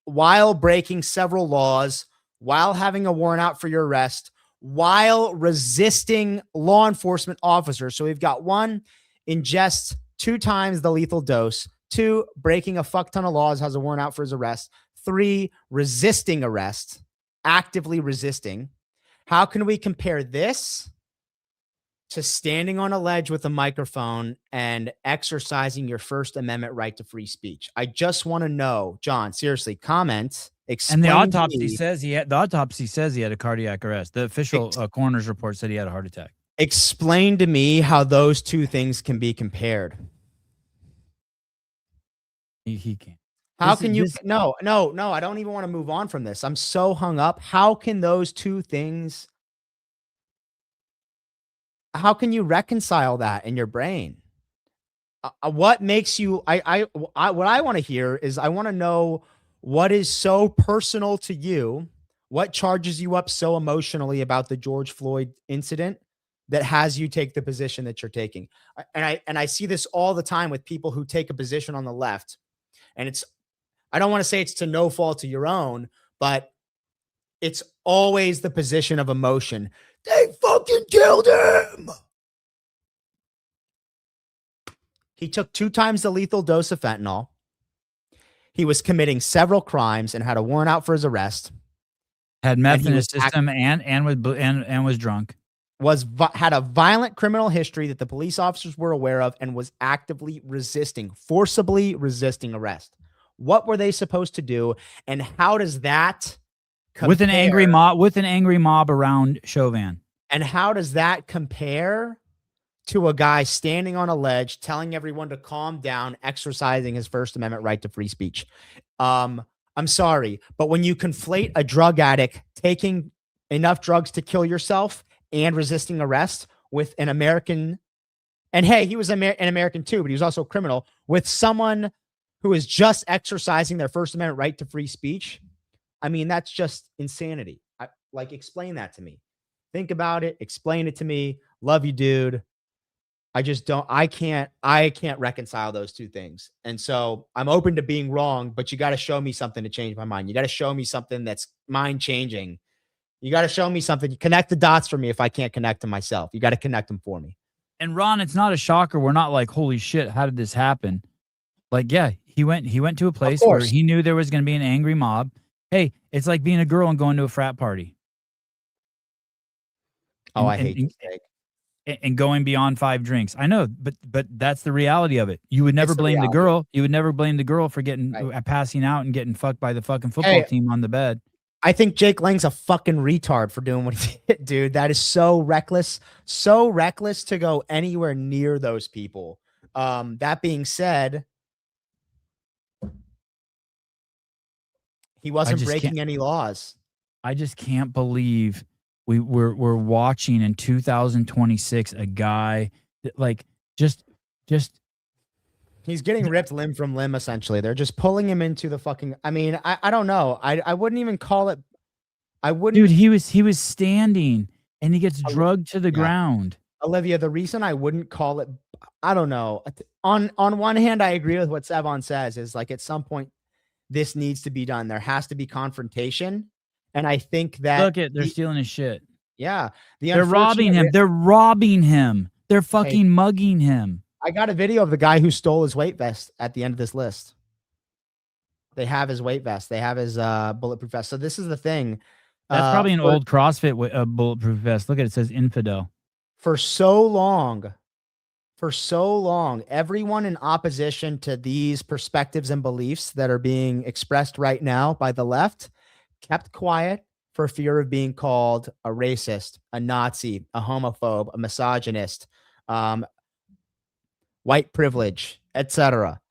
while breaking several laws, while having a warrant out for your arrest, while resisting law enforcement officers? So we've got 1, ingest 2 times the lethal dose, 2, breaking a fuck ton of laws, has a warrant out for his arrest, 3, resisting arrest, actively resisting. How can we compare this to standing on a ledge with a microphone and exercising your First Amendment right to free speech? I just want to know, John, seriously, comment. And the explain to autopsy me- says he had a cardiac arrest. The official coroner's report said he had a heart attack. Explain to me how those 2 things can be compared. He can't. How This can is- you? this- No, I don't even want to move on from this. I'm so hung up. How can those 2 things? How can you reconcile that in your brain? What makes you? What I want to hear is I want to know what is so personal to you. What charges you up so emotionally about the George Floyd incident that has you take the position that you're taking? And I see this all the time with people who take a position on the left, and I don't want to say it's to no fault of your own, but it's always the position of emotion. They fucking killed him. He took 2 times the lethal dose of fentanyl. He was committing several crimes and had a warrant out for his arrest. Had meth he in was his system and was drunk. Had a violent criminal history that the police officers were aware of and was actively resisting, forcibly resisting arrest. What were they supposed to do? And how does that With an angry compare- mob around Chauvin. And how does that compare to a guy standing on a ledge telling everyone to calm down, exercising his First Amendment right to free speech. I'm sorry, but when you conflate a drug addict taking enough drugs to kill yourself and resisting arrest with an American, and hey, he was an American too, but he was also a criminal, with someone who is just exercising their First Amendment right to free speech, I mean, that's just insanity. Explain that to me. Think about it. Explain it to me. Love you, dude. I can't reconcile those two things. And so I'm open to being wrong, but you got to show me something to change my mind. You got to show me something that's mind changing. You got to show me something. Connect the dots for me if I can't connect them myself. You got to connect them for me. And Ron, it's not a shocker. We're not like, holy shit, how did this happen? Like, yeah, he went to a place where he knew there was going to be an angry mob. Hey, it's like being a girl and going to a frat party. Oh, I hate this take. And going beyond 5 drinks. I know, but that's the reality of it. You would never blame the girl. You would never blame the girl for getting passing out and getting fucked by the fucking football team on the bed. I think Jake Lang's a fucking retard for doing what he did, dude. That is so reckless to go anywhere near those people. That being said, he wasn't breaking any laws. I just can't believe we're watching in 2026 a guy that, like, just he's getting ripped limb from limb. Essentially, they're just pulling him into the fucking. I mean, I don't know. I wouldn't even call it. I wouldn't. Dude, he was standing and he gets drugged to the ground. Olivia, the reason I wouldn't call it, I don't know. On one hand, I agree with what Sevon says. Is like at some point, this needs to be done. There has to be confrontation. And I think that they're stealing his shit. Yeah. They're robbing him. They're robbing him. They're fucking mugging him. I got a video of the guy who stole his weight vest at the end of this list. They have his weight vest. They have his bulletproof vest. So this is the thing. That's probably an old CrossFit bulletproof vest. Look at it. It says infidel. For so long, everyone in opposition to these perspectives and beliefs that are being expressed right now by the left kept quiet for fear of being called a racist, a Nazi, a homophobe, a misogynist, white privilege, etc.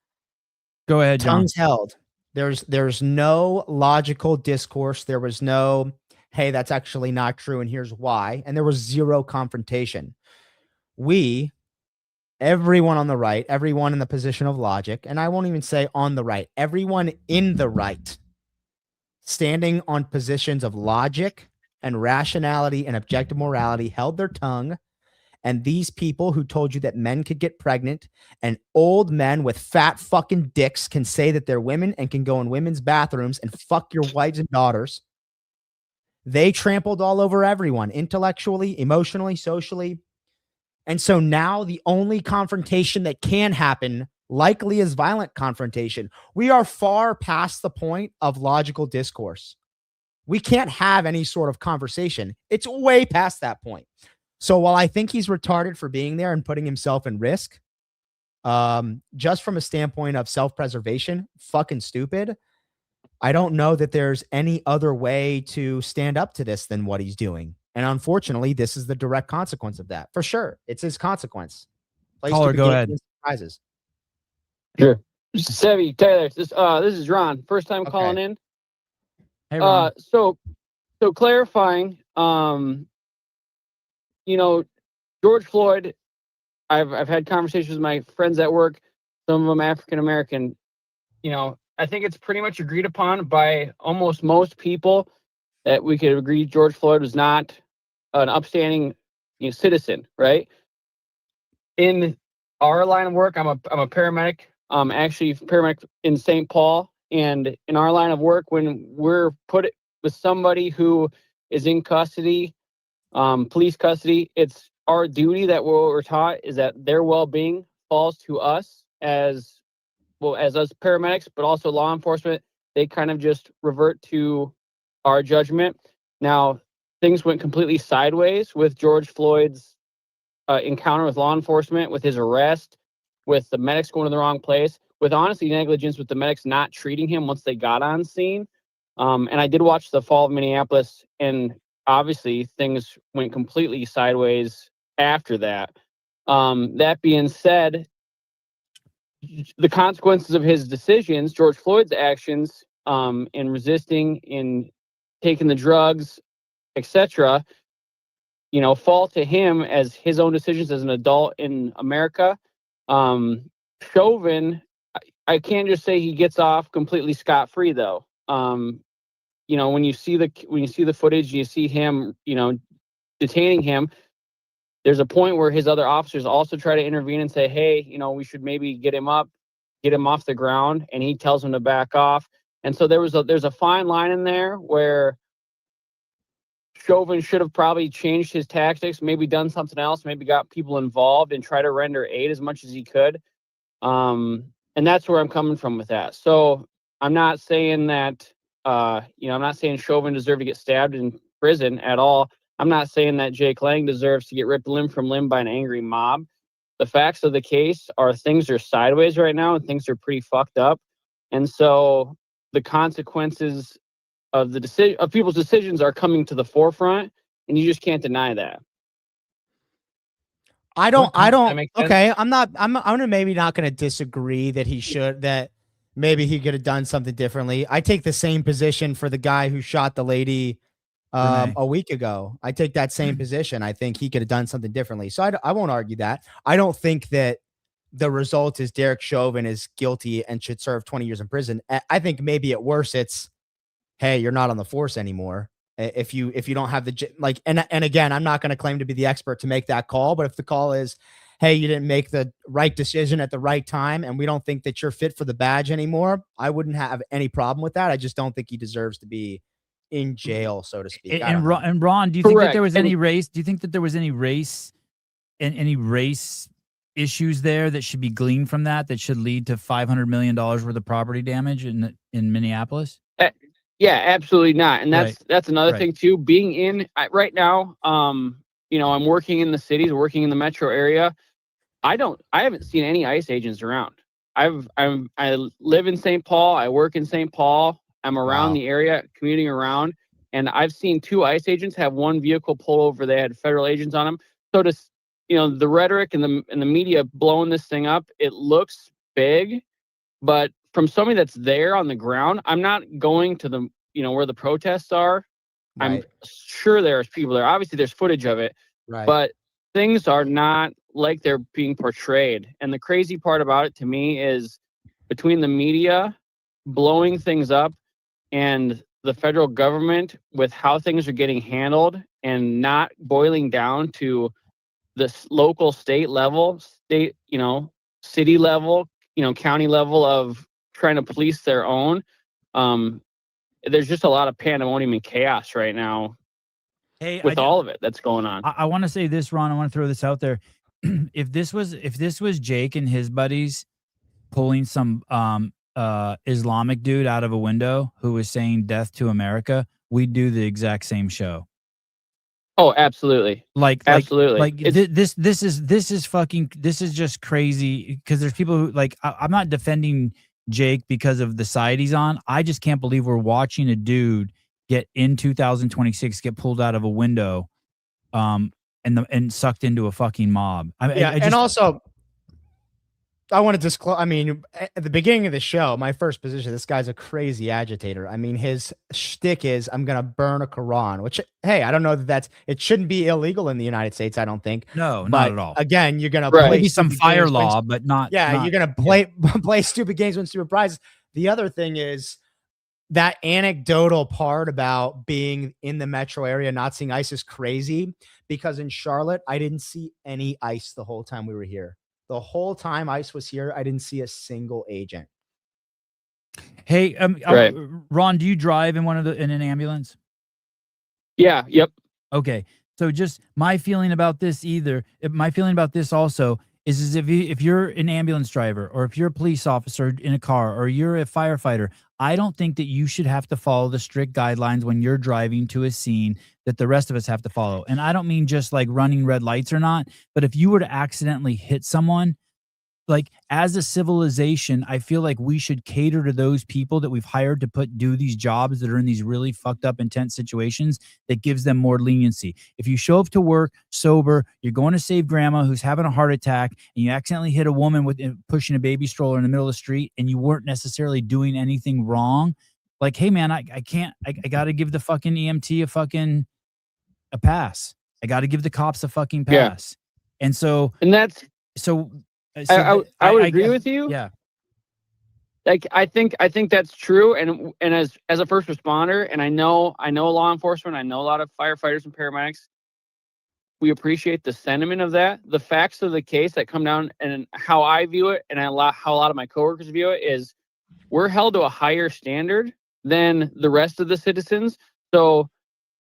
Go ahead, John. Tongues held. There's no logical discourse. There was no, hey, that's actually not true, and here's why. And there was zero confrontation. Everyone on the right, everyone in the position of logic, and I won't even say on the right, everyone in the right, standing on positions of logic and rationality and objective morality, held their tongue. And these people who told you that men could get pregnant and old men with fat fucking dicks can say that they're women and can go in women's bathrooms and fuck your wives and daughters, they trampled all over everyone, intellectually, emotionally, socially. And so now the only confrontation that can happen likely is violent confrontation. We are far past the point of logical discourse. We can't have any sort of conversation. It's way past that point. So while I think he's retarded for being there and putting himself in risk, just from a standpoint of self-preservation, fucking stupid, I don't know that there's any other way to stand up to this than what he's doing. And unfortunately, this is the direct consequence of that. For sure. It's his consequence. Caller, go ahead. Surprises. Sure. Sevy, Taylor, this is Ron. First time calling in. Hey, Ron. So clarifying, George Floyd, I've had conversations with my friends at work, some of them African American. I think it's pretty much agreed upon by almost most people that we could agree George Floyd was not an upstanding citizen, right? In our line of work, I'm a paramedic. Actually paramedic in St. Paul, and in our line of work, when we're put with somebody who is in custody, police custody, it's our duty that we're taught is that their well-being falls to us as us paramedics, but also law enforcement. They kind of just revert to our judgment. Now, things went completely sideways with George Floyd's encounter with law enforcement, with his arrest, with the medics going to the wrong place, with honestly negligence with the medics not treating him once they got on scene. And I did watch the fall of Minneapolis, and obviously things went completely sideways after that. That being said, the consequences of his decisions, George Floyd's actions, in resisting, in taking the drugs, etc., fall to him as his own decisions as an adult in America. Chauvin, I can't just say he gets off completely scot-free though. When you see the footage, you see him, detaining him. There's a point where his other officers also try to intervene and say, hey, we should maybe get him off the ground, and he tells them to back off. And so there's a fine line in there where Chauvin should have probably changed his tactics, maybe done something else, maybe got people involved and try to render aid as much as he could. And that's where I'm coming from with that. So I'm not saying that, I'm not saying Chauvin deserved to get stabbed in prison at all. I'm not saying that Jake Lang deserves to get ripped limb from limb by an angry mob. The facts of the case are things are sideways right now and things are pretty fucked up. And so the consequences of people's decisions are coming to the forefront, and you just can't deny that. Okay. I'm maybe not going to disagree that maybe he could have done something differently. I take the same position for the guy who shot the lady a week ago. I take that same position. I think he could have done something differently. So I won't argue that. I don't think that the result is Derek Chauvin is guilty and should serve 20 years in prison. I think maybe at worst it's, hey, you're not on the force anymore. If you don't have and again, I'm not going to claim to be the expert to make that call, but if the call is, hey, you didn't make the right decision at the right time, and we don't think that you're fit for the badge anymore, I wouldn't have any problem with that. I just don't think he deserves to be in jail, so to speak. And Ron, do you think that there was any race? Do you think that there was any race and any race issues there that should be gleaned from that should lead to $500 million worth of property damage in Minneapolis? Yeah, absolutely not. And that's another thing too. Being in right now, I'm working in the cities, working in the metro area. I haven't seen any ICE agents around. I live in St. Paul. I work in St. Paul. I'm around the area, commuting around, and I've seen 2 ICE agents have one vehicle pull over. They had federal agents on them. So the rhetoric and the media blowing this thing up, it looks big, but from somebody that's there on the ground, I'm not going to the, where the protests are. Right. I'm sure there's people there. Obviously, there's footage of it, but things are not like they're being portrayed. And the crazy part about it to me is between the media blowing things up and the federal government with how things are getting handled and not boiling down to the local, state level, city level, county level of trying to police their own. There's just a lot of pandemonium and chaos right now with all of it that's going on. I want to say this, Ron. I want to throw this out there. If this was Jake and his buddies pulling some Islamic dude out of a window who was saying "Death to America," we'd do the exact same show. Oh, absolutely. Absolutely. This is just crazy because there's people who I'm not defending Jake because of the side he's on. I just can't believe we're watching a dude get in 2026 get pulled out of a window and sucked into a fucking mob. And also I want to disclose, at the beginning of the show, my first position, this guy's a crazy agitator. His shtick is, I'm going to burn a Quran, which, hey, I don't know it shouldn't be illegal in the United States, I don't think. No, not at all. Again, you're going to play maybe some fire law, but not. Yeah, you're going to play stupid games, win stupid prizes. The other thing is that anecdotal part about being in the metro area, not seeing ICE is crazy because in Charlotte, I didn't see any ICE the whole time we were here. The whole time ICE was here, I didn't see a single agent. Hey, Ron, do you drive in in an ambulance? Yeah. Yep. Okay. So just my feeling about this also is if you're an ambulance driver or if you're a police officer in a car or you're a firefighter, I don't think that you should have to follow the strict guidelines when you're driving to a scene that the rest of us have to follow. And I don't mean just like running red lights or not, but if you were to accidentally hit someone, like as a civilization, I feel like we should cater to those people that we've hired to do these jobs that are in these really fucked up, intense situations that gives them more leniency. If you show up to work sober, you're going to save grandma who's having a heart attack, and you accidentally hit a woman with pushing a baby stroller in the middle of the street, and you weren't necessarily doing anything wrong. Like, hey man, I got to give the fucking EMT a pass. I got to give the cops a fucking pass. Yeah. And so, and that's so I would agree with you. Yeah. Like I think that's true. And as a first responder, and I know law enforcement, I know a lot of firefighters and paramedics, we appreciate the sentiment of that. The facts of the case that come down, and how I view it, and how a lot of my coworkers view it, is we're held to a higher standard than the rest of the citizens. So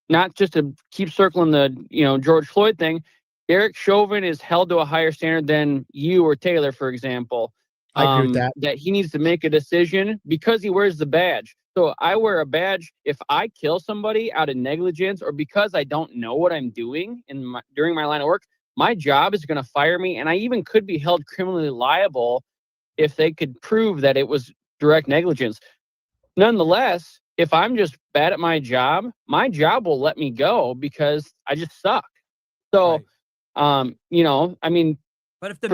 not just to keep circling the, George Floyd thing, Derek Chauvin is held to a higher standard than you or Taylor, for example. I agree with that. That he needs to make a decision because he wears the badge. So I wear a badge if I kill somebody out of negligence or because I don't know what I'm doing during my line of work, my job is going to fire me, and I even could be held criminally liable if they could prove that it was direct negligence. Nonetheless, if I'm just bad at my job will let me go because I just suck. So, right. I mean, but if the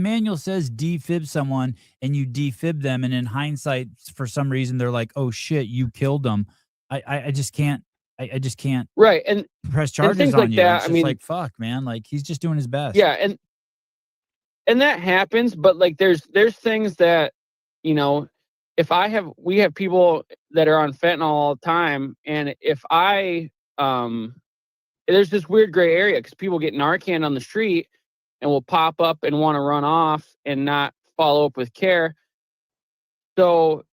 manual says defib someone and you defib them, and in hindsight, for some reason, they're like, "Oh shit, you killed them," I just can't. I just can't. Right, and press charges things on like you. that. It's just like, fuck, man. Like, he's just doing his best. Yeah, and that happens, but like there's things that, if we have people that are on fentanyl all the time, and if there's this weird gray area because people get Narcan on the street and will pop up and want to run off and not follow up with care. So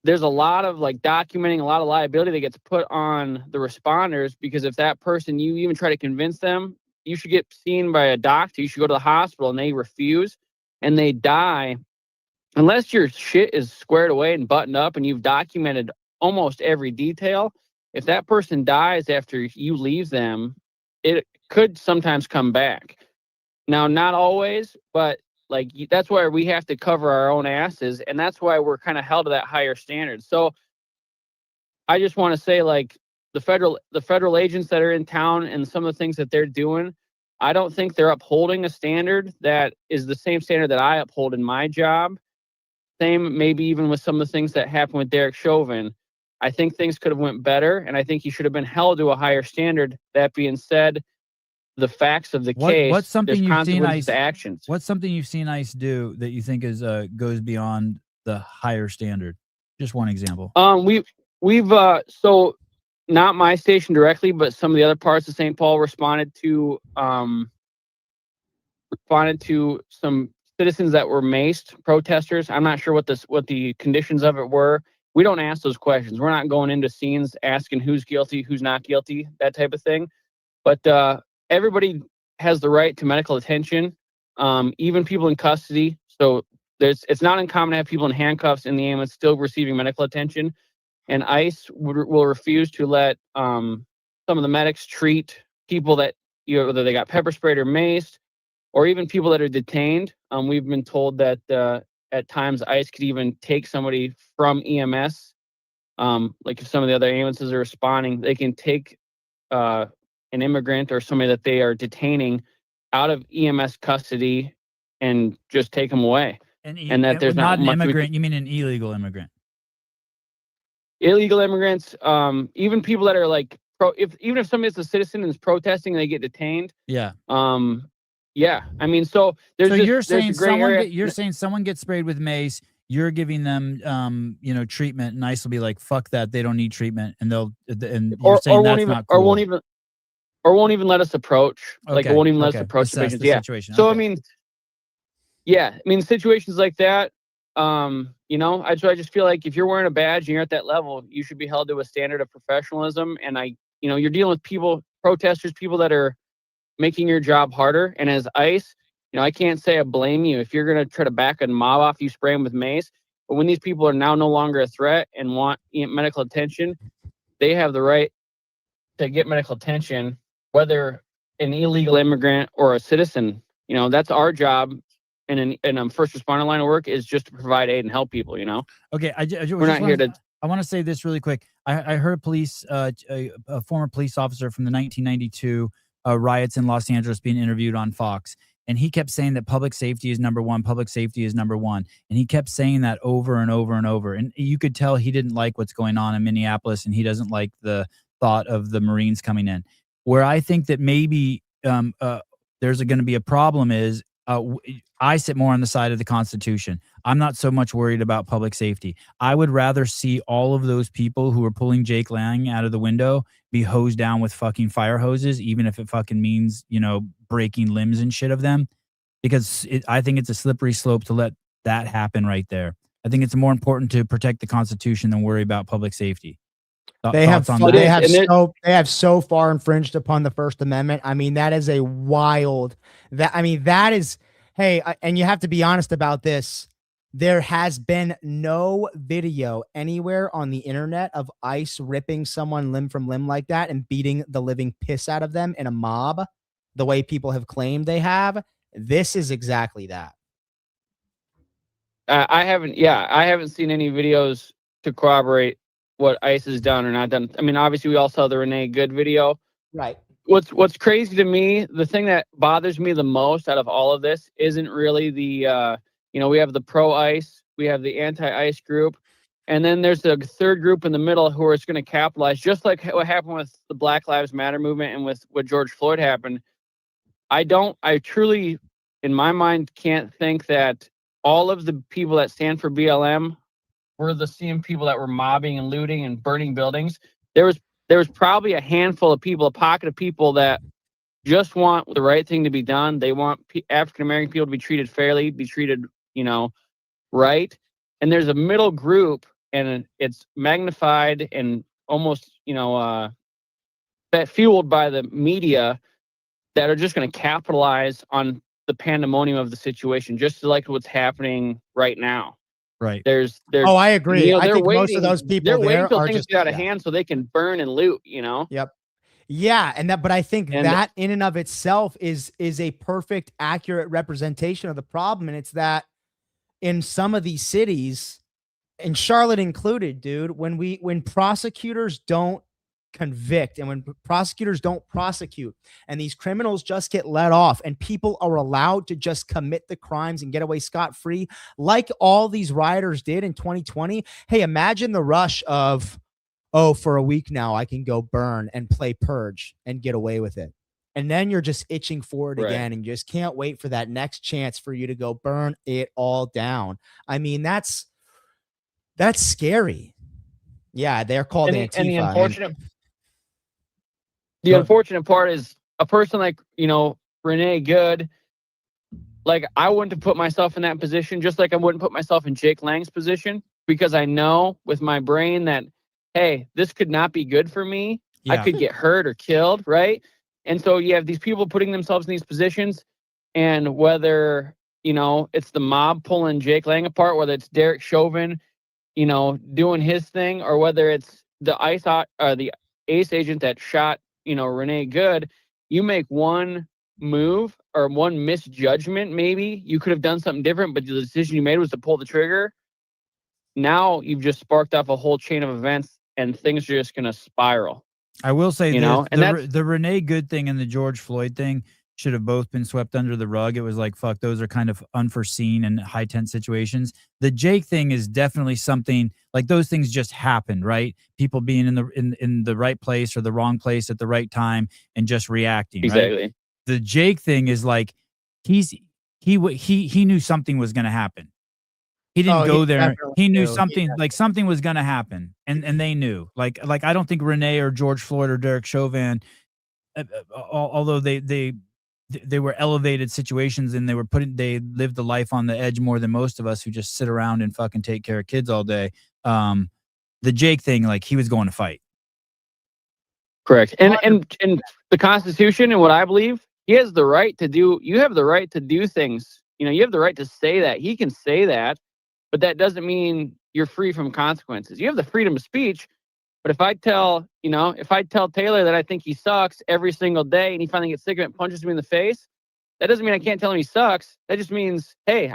there's a lot of documenting, a lot of liability that gets put on the responders, because if that person, you even try to convince them you should get seen by a doctor, you should go to the hospital, and they refuse and they die, unless your shit is squared away and buttoned up and you've documented almost every detail, if that person dies after you leave them, it could sometimes come back. Now, not always, but that's why we have to cover our own asses, and that's why we're kind of held to that higher standard. So I just want to say, the federal agents that are in town and some of the things that they're doing, I don't think they're upholding a standard that is the same standard that I uphold in my job. Same, maybe even with some of the things that happened with Derek Chauvin. I think things could have went better, and I think he should have been held to a higher standard. That being said, the facts of the case, what's something you've seen ICE actions. What's something you've seen ICE do that you think is goes beyond the higher standard? Just one example. We've so not my station directly, but some of the other parts of St. Paul responded to some citizens that were maced, protesters. I'm not sure what the conditions of it were. We don't ask those questions. We're not going into scenes asking who's guilty, who's not guilty, that type of thing. But everybody has the right to medical attention, even people in custody. So it's not uncommon to have people in handcuffs in the ambulance still receiving medical attention. And ICE will refuse to let some of the medics treat people that, whether they got pepper sprayed or maced, or even people that are detained. We've been told that at times ICE could even take somebody from EMS. If some of the other ambulances are responding, they can take an immigrant or somebody that they are detaining out of EMS custody and just take them away. And that there's not an much immigrant. You mean an illegal immigrant? Illegal immigrants, even people that are even if somebody's a citizen and is protesting and they get detained. Yeah. Yeah. I mean, so you're saying someone gets sprayed with mace, you're giving them treatment, and ICE will be like, fuck that, they don't need treatment, and you're saying that's not cool. Or won't even let us approach. Okay. It won't even let us approach the patients. Yeah. Situation. So okay. I mean situations like that, I just feel like if you're wearing a badge and you're at that level, you should be held to a standard of professionalism. And you're dealing with people, protesters, people that are making your job harder. And as ICE, I can't say I blame you if you're going to try to back a mob off, you spray them with mace. But when these people are now no longer a threat and want medical attention, they have the right to get medical attention, whether an illegal immigrant or a citizen. That's our job in first responder line of work is just to provide aid and help people. Okay, We're not here to. I want to say this really quick. I heard a former police officer from the 1992 riots in Los Angeles being interviewed on Fox, and he kept saying that public safety is number one. Public safety is number one, and he kept saying that over and over and over. And you could tell he didn't like what's going on in Minneapolis, and he doesn't like the thought of the Marines coming in. Where I think that maybe there's going to be a problem is I sit more on the side of the Constitution. I'm not so much worried about public safety. I would rather see all of those people who are pulling Jake Lang out of the window be hosed down with fucking fire hoses, even if it fucking means, breaking limbs and shit of them. Because I think it's a slippery slope to let that happen right there. I think it's more important to protect the Constitution than worry about public safety. They have so far infringed upon the First Amendment. I mean, that is a wild. And you have to be honest about this. There has been no video anywhere on the internet of ICE ripping someone limb from limb like that and beating the living piss out of them in a mob, the way people have claimed they have. This is exactly that. I haven't seen any videos to corroborate what ICE has done or not done. I mean, obviously, we all saw the Renee Good video. Right. What's crazy to me, the thing that bothers me the most out of all of this isn't really the, we have the pro-ICE, we have the anti-ICE group, and then there's the third group in the middle who are going to capitalize, just like what happened with the Black Lives Matter movement and with what George Floyd happened. I truly, in my mind, can't think that all of the people that stand for BLM were the same people that were mobbing and looting and burning buildings. There was probably a handful of people, a pocket of people that just want the right thing to be done. They want African-American people to be treated fairly, be treated, right. And there's a middle group, and it's magnified and almost, fueled by the media that are just going to capitalize on the pandemonium of the situation, just like what's happening right now. Right. There's. Oh, I agree. I think waiting, most of those people they're waiting until are things just get out of hand so they can burn and loot. Yep. Yeah, but I think that in and of itself is a perfect, accurate representation of the problem, and it's that in some of these cities, and Charlotte included, dude, when prosecutors don't convict and when prosecutors don't prosecute and these criminals just get let off and people are allowed to just commit the crimes and get away scot-free like all these rioters did in 2020. Hey, imagine the rush of, oh, for a week now I can go burn and play Purge and get away with it. And then you're just itching for it again, and you just can't wait for that next chance for you to go burn it all down. I mean, that's scary. Yeah, they're called Antifa. And the unfortunate part is a person like, Renee Good, like I wouldn't have put myself in that position, just like I wouldn't put myself in Jake Lang's position, because I know with my brain that, hey, this could not be good for me. Yeah. I could get hurt or killed, right? And so you have these people putting themselves in these positions, and whether, it's the mob pulling Jake Lang apart, whether it's Derek Chauvin, doing his thing, or whether it's the ACE agent that shot, Renee Good, you make one move or one misjudgment, maybe you could have done something different, but the decision you made was to pull the trigger. Now you've just sparked off a whole chain of events, and things are just going to spiral. I will say, the Renee Good thing and the George Floyd thing should have both been swept under the rug. It was like, fuck, those are kind of unforeseen and high tense situations. The Jake thing is definitely something like those things just happened, right? People being in the right place or the wrong place at the right time and just reacting. Exactly. Right? The Jake thing is like, he knew something was going to happen. He didn't go there. He knew something something was going to happen, and they knew. Like I don't think Renee or George Floyd or Derek Chauvin, although they were elevated situations and they lived the life on the edge more than most of us who just sit around and fucking take care of kids all day. The Jake thing, like he was going to fight. Correct. And the Constitution and what I believe, you have the right to do things. You have the right to say that. He can say that, but that doesn't mean you're free from consequences. You have the freedom of speech, but if I tell Taylor that I think he sucks every single day and he finally gets sick of it and punches me in the face, That doesn't mean I can't tell him he sucks. That just means, hey,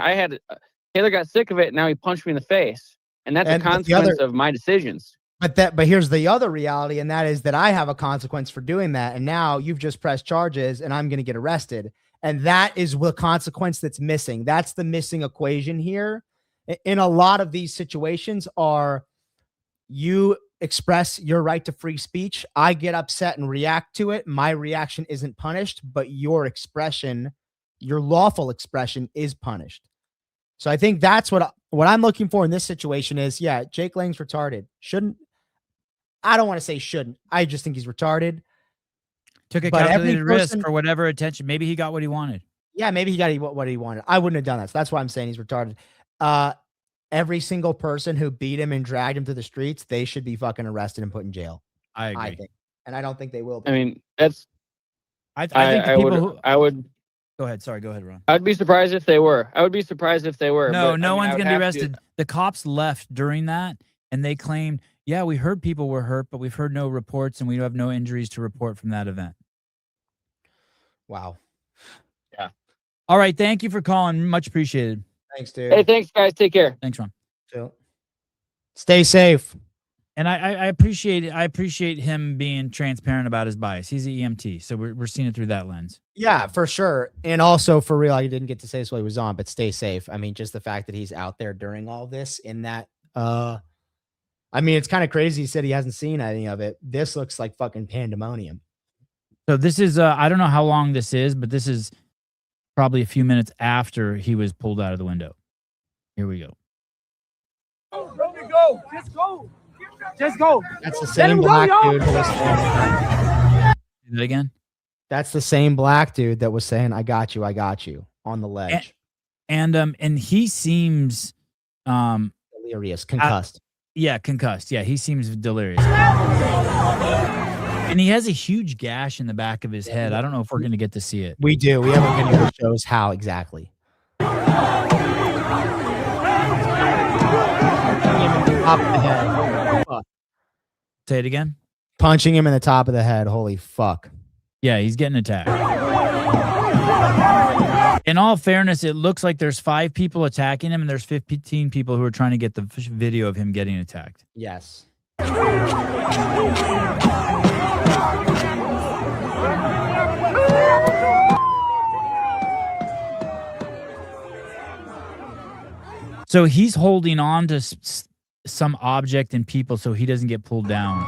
Taylor got sick of it, and now he punched me in the face, and that's a consequence of my decisions. But here's the other reality, and that is that I have a consequence for doing that, and now you've just pressed charges, and I'm going to get arrested, and that is the consequence that's missing. That's the missing equation here. In a lot of these situations, are you express your right to free speech, I get upset and react to it. My reaction isn't punished, but your expression, your lawful expression, is punished. So I think that's what I'm looking for in this situation is, yeah, Jake Lang's retarded. I don't want to say shouldn't. I just think he's retarded. Took a calculated risk for whatever attention. Maybe he got what he wanted. Yeah, maybe he got what he wanted. I wouldn't have done that. So that's why I'm saying he's retarded. Every single person who beat him and dragged him to the streets, they should be fucking arrested and put in jail. I agree. I think. And I don't think they will be. I mean, that's. I think the people I would. Go ahead. Sorry. Go ahead, Ron. I'd be surprised if they were. No, one's going to be arrested. The cops left during that, and they claimed, yeah, we heard people were hurt, but we've heard no reports, and we have no injuries to report from that event. Wow. Yeah. All right. Thank you for calling. Much appreciated. Thanks, dude. Hey, thanks, guys. Take care. Thanks, Ron. Chill. Stay safe. And I appreciate it. I appreciate him being transparent about his bias. He's an EMT, so we're seeing it through that lens. Yeah, for sure. And also, for real, I didn't get to say this while he was on, but stay safe. I mean, just the fact that he's out there during all this in that, I mean, it's kind of crazy. He said he hasn't seen any of it. This looks like fucking pandemonium. So this is, I don't know how long this is, but this is probably a few minutes after he was pulled out of the window. Here we go. Go. Just go. That's the same black dude who was saying, Do that again? that's the same black dude that was saying, I got you on the ledge. And he seems Delirious, concussed. Concussed. Yeah, he seems delirious. And he has a huge gash in the back of his head. I don't know if we're going to get to see it. We do. We have a video that shows how exactly. Top of the head. Fuck. Say it again. Punching him in the top of the head. Holy fuck. Yeah, he's getting attacked. In all fairness, it looks like there's 5 people attacking him, and there's 15 people who are trying to get the video of him getting attacked. Yes. So he's holding on to some object and people so he doesn't get pulled down.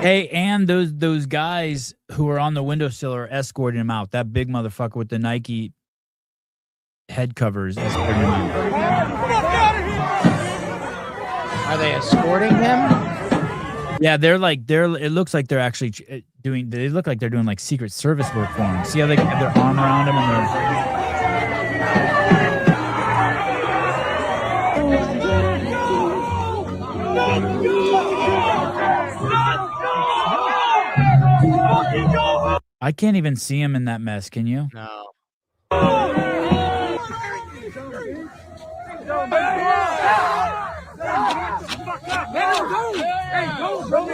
Hey, and those guys who are on the windowsill are escorting him out. That big motherfucker with the Nike head covers escorting him out. Are they escorting him? Yeah, it looks like they're actually they look like they're doing like Secret Service work for him. See how they have their arm around him and I can't even see him in that mess, can you? No.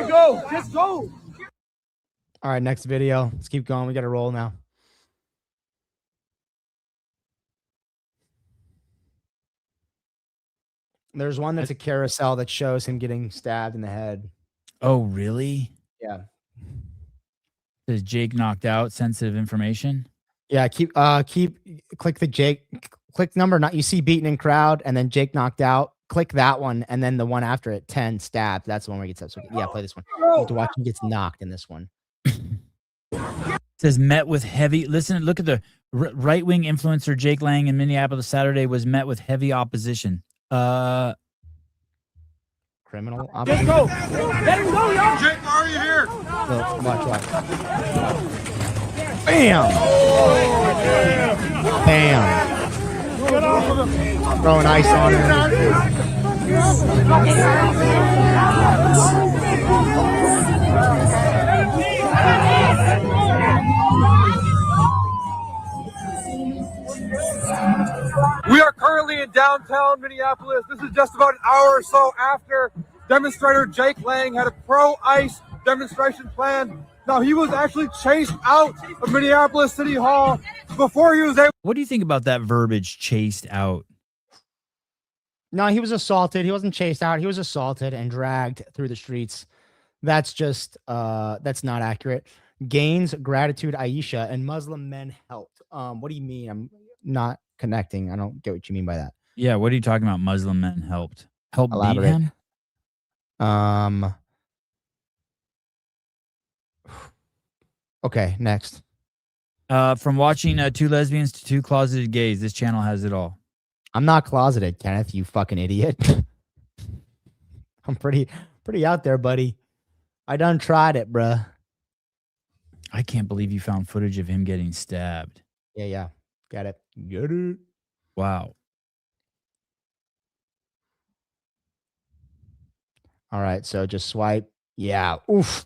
Go. Just go. All right, next video. Let's keep going. We got to roll now. There's one that's a carousel that shows him getting stabbed in the head. Oh, really? Yeah. Is Jake knocked out? Sensitive information? Yeah, click the Jake, click number, not you see beaten in crowd, and then Jake knocked out. Click that one, and then the one after it, 10 stabbed. That's the one where he gets up. So yeah, play this one. You have to watch him gets knocked in this one. It says met with heavy. Listen, look at the right-wing influencer Jake Lang in Minneapolis Saturday was met with heavy opposition. Criminal opposition. Just go. Let him go, y'all. Jake, why are you here? Look, watch. Bam! Bam! Throwing ice on him. We are currently in downtown Minneapolis. This is just about an hour or so after demonstrator Jake Lang had a pro-ICE demonstration planned. Now, he was actually chased out of Minneapolis City Hall before he was able. What do you think about that verbiage, chased out? No, he was assaulted. He wasn't chased out. He was assaulted and dragged through the streets. That's just that's not accurate. Gains, gratitude, Aisha, and Muslim men helped. What do you mean? I'm not connecting. I don't get what you mean by that. Yeah, what are you talking about? Muslim men helped beat Elaborate. him? Okay, next. From watching Two Lesbians to Two Closeted Gays, this channel has it all. I'm not closeted, Kenneth, you fucking idiot. I'm pretty out there, buddy. I done tried it, bruh. I can't believe you found footage of him getting stabbed. Yeah. Got it. Get it. Wow. All right, so just swipe. Yeah. Oof.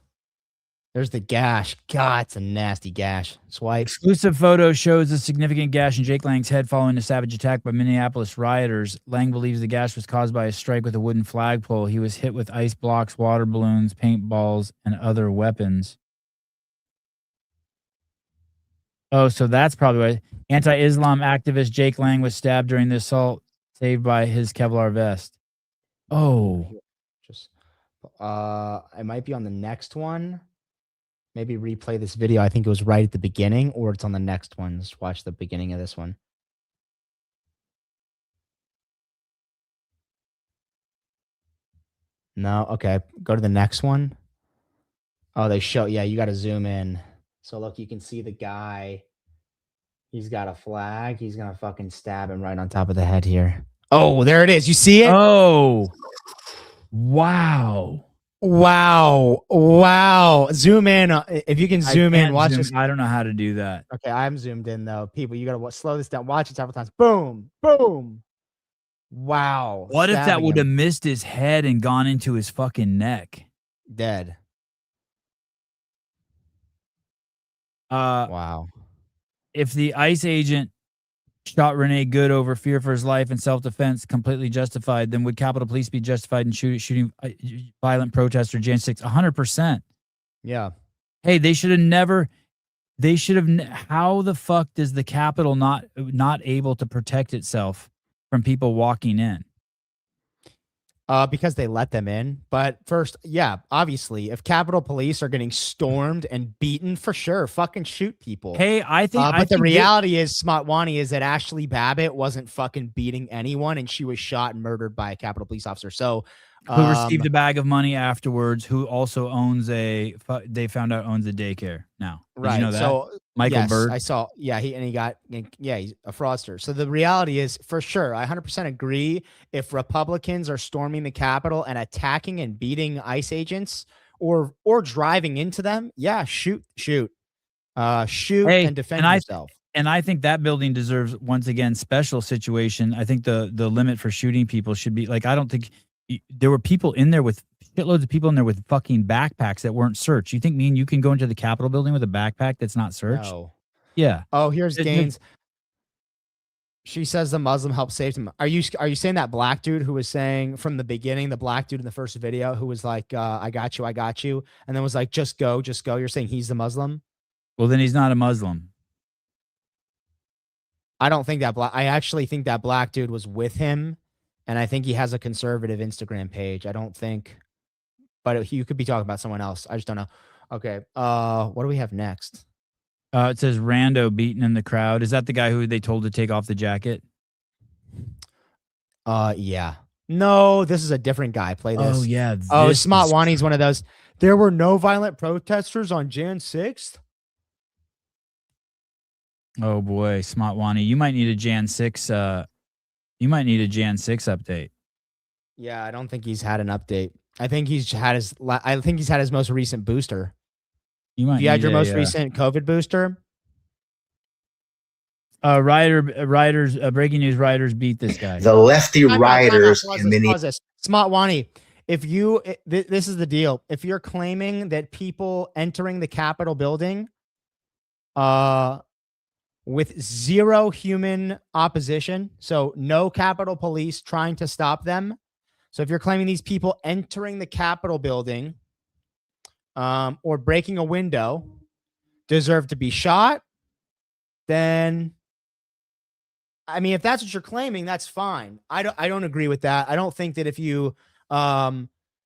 There's the gash. God, it's a nasty gash. Swipe. Exclusive photo shows a significant gash in Jake Lang's head following a savage attack by Minneapolis rioters. Lang believes the gash was caused by a strike with a wooden flagpole. He was hit with ice blocks, water balloons, paintballs, and other weapons. Oh, so that's probably why. Anti-Islam activist Jake Lang was stabbed during the assault, saved by his Kevlar vest. Oh. Just it might be on the next one. Maybe replay this video. I think it was right at the beginning, or it's on the next one. Just watch the beginning of this one. No, okay. Go to the next one. Oh, they show. Yeah, you got to zoom in. So look, you can see the guy. He's got a flag. He's gonna fucking stab him right on top of the head here. Oh, there it is. You see it? Oh, wow. Wow. Zoom in. If you can zoom in, watch this. I don't know how to do that. Okay, I'm zoomed in though. People, you gotta slow this down. Watch it several times. Boom. Boom. Wow. What if that Stabbing would have him. missed his head and gone into his fucking neck? Dead. Wow. If the ICE agent shot Renee Good over fear for his life and self-defense completely justified, then would Capitol Police be justified in shooting violent protester Jan 6? 100%. Yeah. Hey, they should have never. They should have. How the fuck does the Capitol not able to protect itself from people walking in? Because they let them in. But first, yeah, obviously, if Capitol Police are getting stormed and beaten, for sure, fucking shoot people. Hey, I think. But the reality is, Smotwani, is that Ashley Babbitt wasn't fucking beating anyone, and she was shot and murdered by a Capitol Police officer. So, who received a bag of money afterwards? Who also owns they found out owns a daycare now. Did right. you know that? So Michael yes, Bird. I saw. Yeah, he's a fraudster. So the reality is, for sure, I 100% agree. If Republicans are storming the Capitol and attacking and beating ICE agents, or driving into them, yeah, shoot, and defend yourself. And I think that building deserves, once again, special situation. I think the limit for shooting people should be like, I don't think there were people in there with shitloads of people in there with fucking backpacks that weren't searched. You think me and you can go into the Capitol building with a backpack that's not searched? No. Yeah. Oh, here's Gaines. She says the Muslim helped save him. Are you saying that black dude who was saying from the beginning, the black dude in the first video who was like, I got you, and then was like, just go. You're saying he's the Muslim? Well, then he's not a Muslim. I don't think that I actually think that black dude was with him, and I think he has a conservative Instagram page. I don't think, but you could be talking about someone else. I just don't know. Okay. What do we have next? It says Rando beaten in the crowd. Is that the guy who they told to take off the jacket? Yeah. No, this is a different guy. Play this. Oh, yeah. Smotwani's one of those. There were no violent protesters on Jan 6th. Oh boy, Smotwani, you might need a Jan 6. You might need a Jan 6 update. Yeah, I don't think he's had an update. I think he's had his most recent booster. You had your most recent COVID booster? Breaking news, rioters beat this guy. The lefty rioters in Minneapolis. Smotwani, if you, this is the deal. If you're claiming that people entering the Capitol building, with zero human opposition. So no Capitol Police trying to stop them. So if you're claiming these people entering the Capitol building or breaking a window deserve to be shot, then I mean, if that's what you're claiming, that's fine. I don't agree with that. I don't think that if you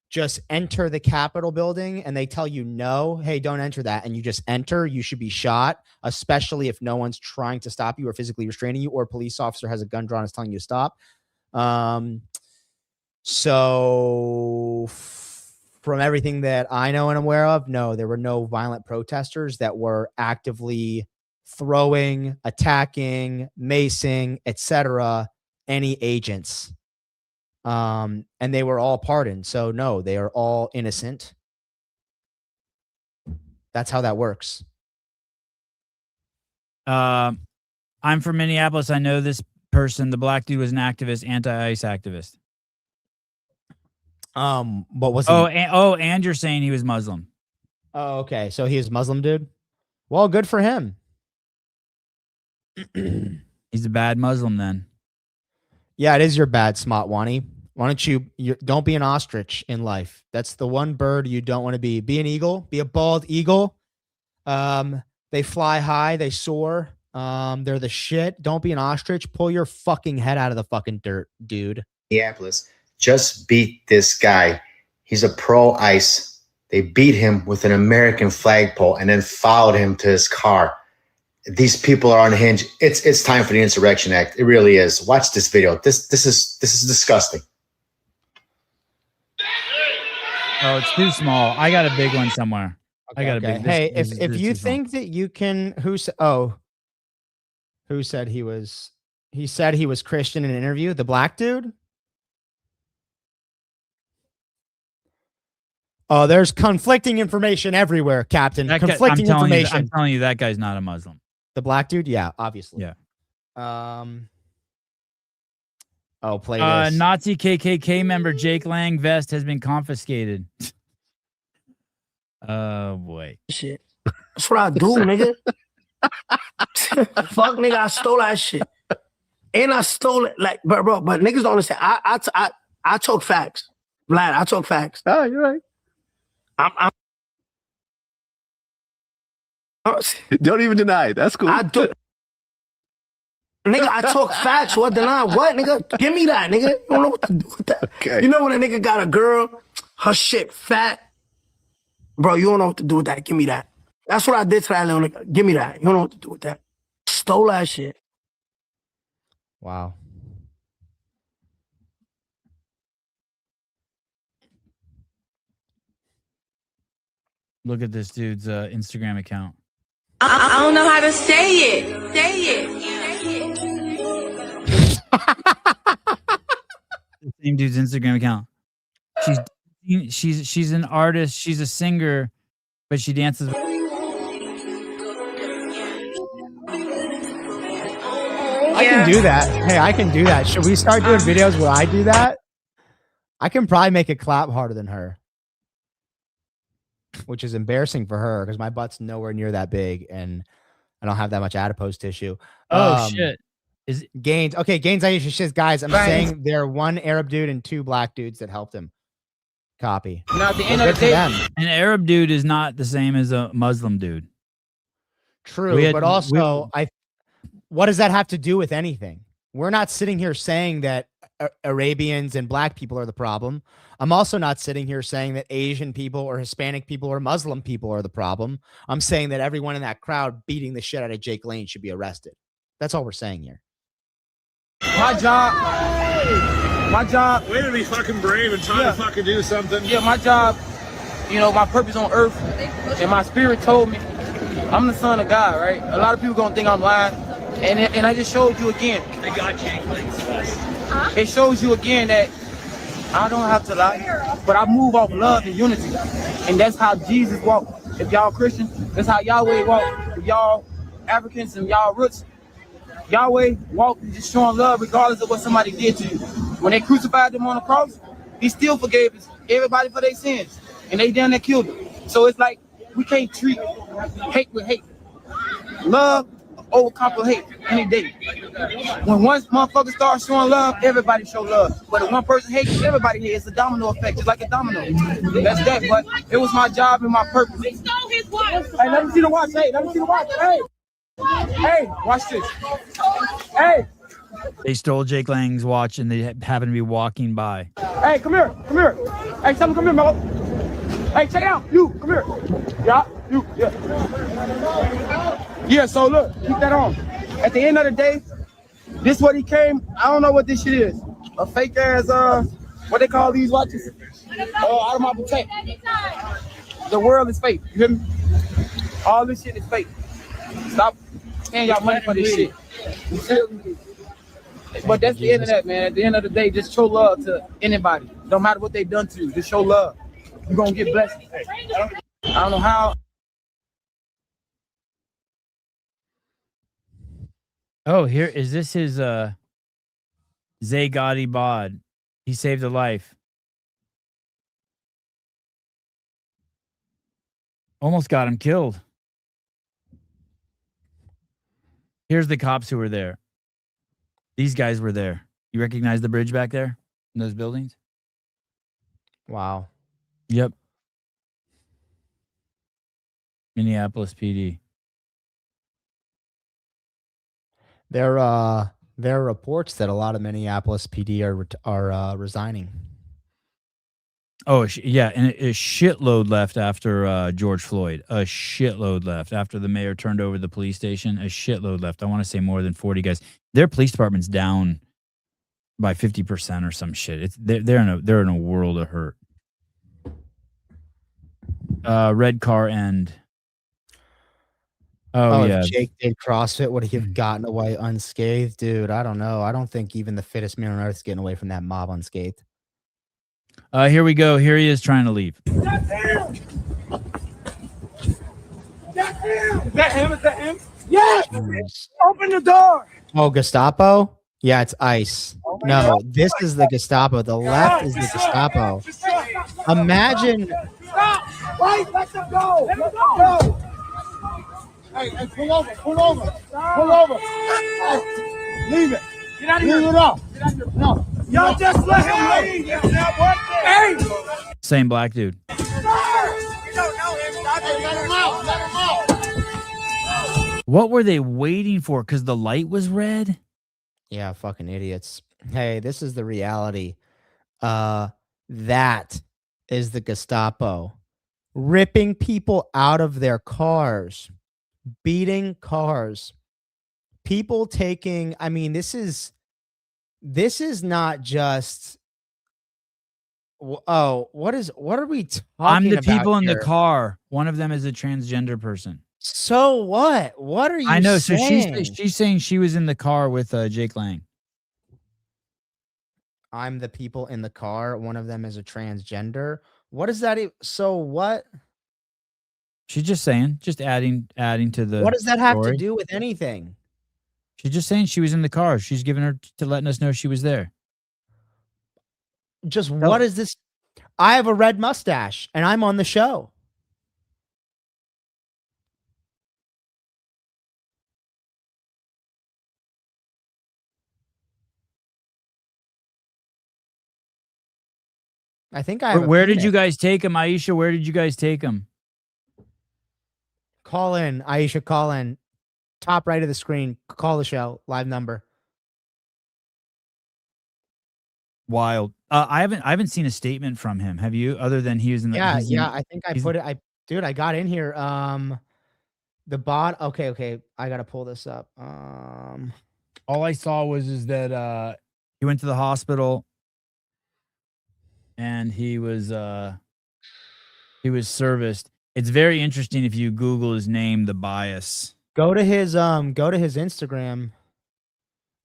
just enter the Capitol building and they tell you no, hey, don't enter that, and you just enter, you should be shot, especially if no one's trying to stop you or physically restraining you, or a police officer has a gun drawn and is telling you to stop. So from everything that I know and I'm aware of, no, there were no violent protesters that were actively throwing, attacking, macing, etc., any agents. And they were all pardoned. So no, they are all innocent. That's how that works. I'm from Minneapolis. I know this person. The black dude was an activist, anti-ICE activist. What was he? And you're saying he was Muslim. Oh, okay. So he is Muslim, dude. Well, good for him. He's a bad Muslim then. Yeah, it is your bad, Smotwani. Why don't you don't be an ostrich in life? That's the one bird you don't want to be. Be an eagle. Be a bald eagle. They fly high. They soar. They're the shit. Don't be an ostrich. Pull your fucking head out of the fucking dirt, dude. Minneapolis just beat this guy. He's a pro-ICE. They beat him with an American flagpole and then followed him to his car. These people are unhinged. It's time for the Insurrection Act. It really is. Watch this video. This is disgusting. Oh, it's too small. I got a big one somewhere. Okay, I got a big. Hey, if you think that you can, who said he was? He said he was Christian in an interview. The black dude. Oh, there's conflicting information everywhere, Captain. Conflicting information. I'm telling you, that guy's not a Muslim. The black dude, yeah, obviously. Yeah. Oh, play this. Nazi KKK member Jake Lang vest has been confiscated. Oh boy. Shit. That's what I do, nigga. Fuck, nigga, I stole that shit. And I stole it, like, but niggas don't understand. I talk facts. Vlad, I talk facts. Oh, you're right. Don't even deny it. That's cool. I do. Nigga, I talk facts. What deny? What, nigga? Give me that, nigga. You don't know what to do with that. Okay. You know when a nigga got a girl, her shit fat? Bro, you don't know what to do with that. Give me that. That's what I did to that little nigga. Give me that. You don't know what to do with that. Stole that shit. Wow. Look at this dude's Instagram account. I don't know how to say it. The same dude's Instagram account. She's an artist. She's a singer, but she dances. I can do that. Hey, I can do that. Should we start doing videos where I do that? I can probably make it clap harder than her, which is embarrassing for her because my butt's nowhere near that big and I don't have that much adipose tissue. Oh shit. Is Gaines. Okay, Gaines, I says, guys, I'm saying there are one Arab dude and two black dudes that helped him. Copy. Now, at the end of the day, an Arab dude is not the same as a Muslim dude. True, but also, what does that have to do with anything? We're not sitting here saying that Arabians and black people are the problem. I'm also not sitting here saying that Asian people or Hispanic people or Muslim people are the problem. I'm saying that everyone in that crowd beating the shit out of Jake Lane should be arrested. That's all we're saying here. my job. Way to be fucking brave and try to fucking do something. Yeah, my job. You know, my purpose on earth, and my spirit told me, I'm the son of God, right? A lot of people gonna think I'm lying, and I just showed you again. They got Jake Lane's vest. It shows you again that I don't have to lie, but I move off love and unity, and that's how Jesus walked. If y'all Christian, that's how Yahweh walked. If y'all Africans and y'all roots, Yahweh walked just showing love regardless of what somebody did to you. When they crucified them on the cross, he still forgave everybody for their sins, and they done that killed them. So it's like we can't treat hate with hate. Love overcomplicate any day. When one motherfucker starts showing love, everybody show love. But if one person hates, everybody hates. It's a domino effect, just like a domino. That's that. But it was my job and my purpose. We stole his watch. Hey, let me see the watch. Hey, let me see the watch. Hey, watch this. Hey. They stole Jake Lang's watch and they happened to be walking by. Hey, come here. Come here. Hey, someone come here, Melo. Hey, check it out. You, come here. Yeah, you, yeah. Yeah, so look, keep that on. At the end of the day, this what he came. I don't know what this shit is. A fake ass, what they call these watches? Out of my protect. The world is fake. You hear me? All this shit is fake. Stop paying y'all money for this shit. But that's the end of that, man. At the end of the day, just show love to anybody. No matter what they done to you, just show love. You're gonna get blessed. I don't know how. Oh, here is this his Zay Gotti bod. He saved a life. Almost got him killed. Here's the cops who were there. These guys were there. You recognize the bridge back there in those buildings? Wow. Yep. Minneapolis PD. There are reports that a lot of Minneapolis PD are resigning. Oh, yeah, and a shitload left after George Floyd. A shitload left after the mayor turned over the police station. A shitload left. I want to say more than 40 guys. Their police department's down by 50% or some shit. They're in a world of hurt. Red car end. Oh yeah. If Jake did CrossFit, would he have gotten away unscathed? Dude, I don't know. I don't think even the fittest man on earth is getting away from that mob unscathed. Here we go. Here he is trying to leave. That's him! That's him! Is that him? Is that him? Yes! Open the door! Oh, Gestapo? Yeah, it's ICE. No, this is the Gestapo. The left is the Gestapo. Imagine. Stop! Wait, let them go! Let them go! Hey, pull over, pull over, pull over. Hey, leave it. Get out of here. Leave it up. Get out of here. No. Y'all just let him leave. It's not working. Hey! Same black dude. You don't know him. Let him out. Let him out. What were they waiting for? Because the light was red? Yeah, fucking idiots. Hey, this is the reality. That is the Gestapo. Ripping people out of their cars. Beating cars. People taking, I mean, this is not just, oh, what are we talking about? I'm the people in here? the car. One of them is a transgender person. So what? What are you saying? I know. So she's saying she was in the car with Jake Lang. I'm the people in the car. One of them is a transgender. What is that? So what? She's just saying, just adding to the. What does that have story. to do with anything? She's just saying she was in the car. She's giving her to letting us know she was there. Just what is this? I have a red mustache and I'm on the show. I think I have. Where did you guys take him, Aisha? Where did you guys take him? Call in, Aisha. Call in. Top right of the screen. Call the show. Live number. Wild. I haven't seen a statement from him. Have you? Other than he was in the. Yeah. I think I put it. Dude, I got in here. The bot. Okay. I gotta pull this up. All I saw was that he went to the hospital. And he was serviced. It's very interesting if you Google his name, the bias. Go to his Instagram.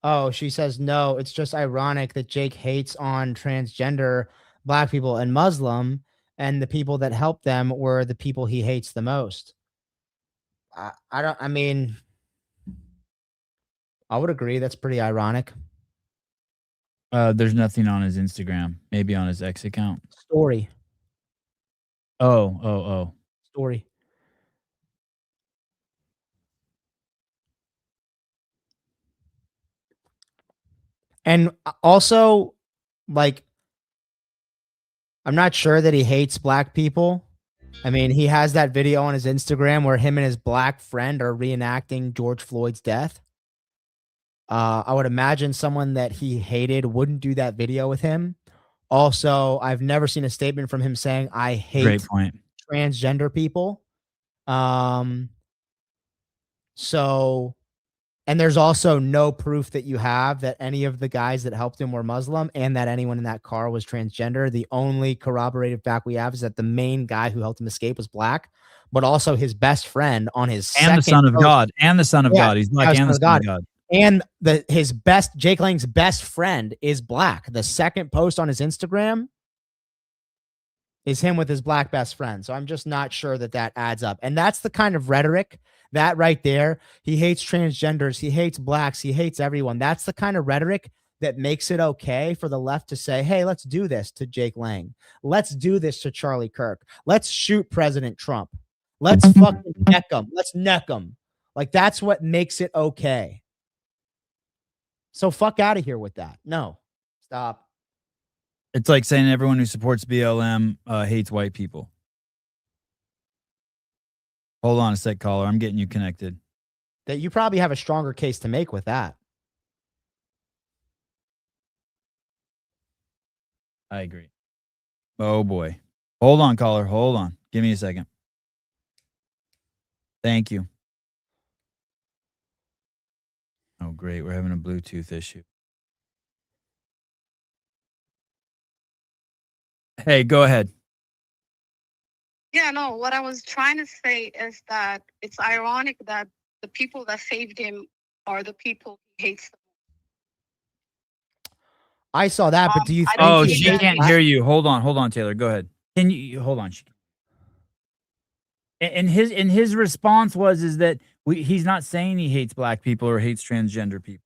Oh, she says no. It's just ironic that Jake hates on transgender black people and Muslim, and the people that help them were the people he hates the most. I mean, I would agree. That's pretty ironic. There's nothing on his Instagram. Maybe on his X account. Story. Oh. Story. And also, like, I'm not sure that he hates black people. I mean, he has that video on his Instagram where him and his black friend are reenacting George Floyd's death. I would imagine someone that he hated wouldn't do that video with him. Also, I've never seen a statement from him saying, I Great hate point. transgender people. So, and there's also no proof that you have that any of the guys that helped him were Muslim and that anyone in that car was transgender. The only corroborated fact we have is that the main guy who helped him escape was black, but also his best friend on his And the Son of God. And the Son of God. He's black and the Son of God. And his best, Jake Lang's best friend is black. The second post on his Instagram is him with his black best friend. So I'm just not sure that that adds up. And that's the kind of rhetoric that right there. He hates transgenders. He hates blacks. He hates everyone. That's the kind of rhetoric that makes it okay for the left to say, hey, let's do this to Jake Lang. Let's do this to Charlie Kirk. Let's shoot President Trump. Let's fucking neck him. Let's neck him. Like, that's what makes it okay. So fuck out of here with that. No, stop. It's like saying everyone who supports BLM hates white people. Hold on a sec, caller. I'm getting you connected. That you probably have a stronger case to make with that. I agree. Oh, boy. Hold on, caller. Hold on. Give me a second. Thank you. Oh, great. We're having a Bluetooth issue. Hey, go ahead. Yeah, no, what I was trying to say is that it's ironic that the people that saved him are the people he hates. I saw that, but do you think Oh, he she hates can't black- hear you. Hold on, Taylor. Go ahead. Can you hold on? And his response is that he's not saying he hates black people or hates transgender people.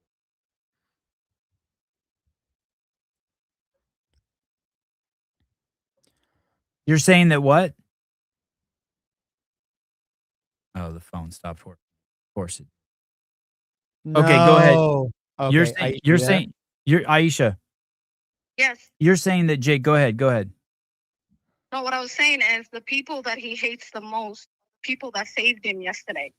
You're saying that what? Oh, the phone stopped working. Of course it. Okay, go ahead. Okay, You're saying Aisha. Yes. You're saying that Jake. Go ahead. Go ahead. No, what I was saying is the people that he hates the most, people that saved him yesterday.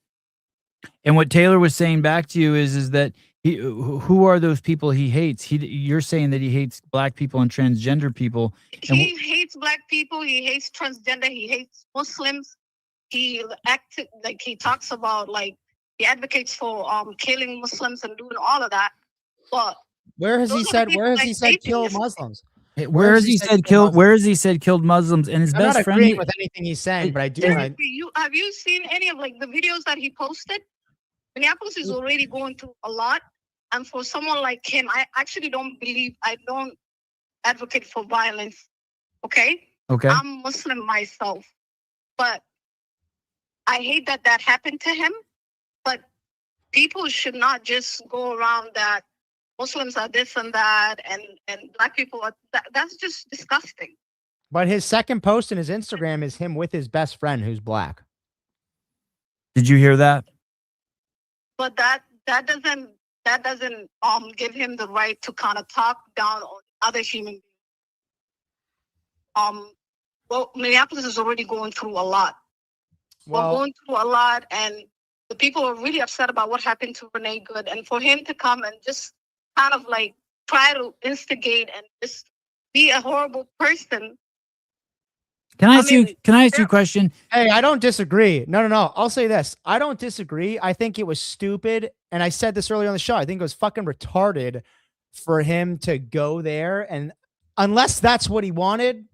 And what Taylor was saying back to you is that who are those people he hates? You're saying that he hates black people and transgender people. He hates black people. He hates transgender. He hates Muslims. He talks about he advocates for killing Muslims and doing all of that. But where has he said kill yesterday. Muslims? Where has he said killed? Where has he said killed Muslims? And his I'm best not friend. agreeing with anything he's saying, but I do. Have you seen any of the videos that he posted? Minneapolis is already going through a lot, and for someone like him, I actually don't advocate for violence. Okay. Okay. I'm Muslim myself, but I hate that happened to him. But people should not just go around that Muslims are this and that, and black people are that's just disgusting. But his second post in his Instagram is him with his best friend who's black. Did you hear that? But that doesn't give him the right to kind of talk down on other human beings. Well, Minneapolis is already going through a lot. We're going through a lot, and the people are really upset about what happened to Renee Good, and for him to come and just kind of try to instigate and just be a horrible person. Can I ask you a question? Hey, I don't disagree. No. I'll say this. I don't disagree. I think it was stupid. And I said this earlier on the show. I think it was fucking retarded for him to go there. And unless that's what he wanted,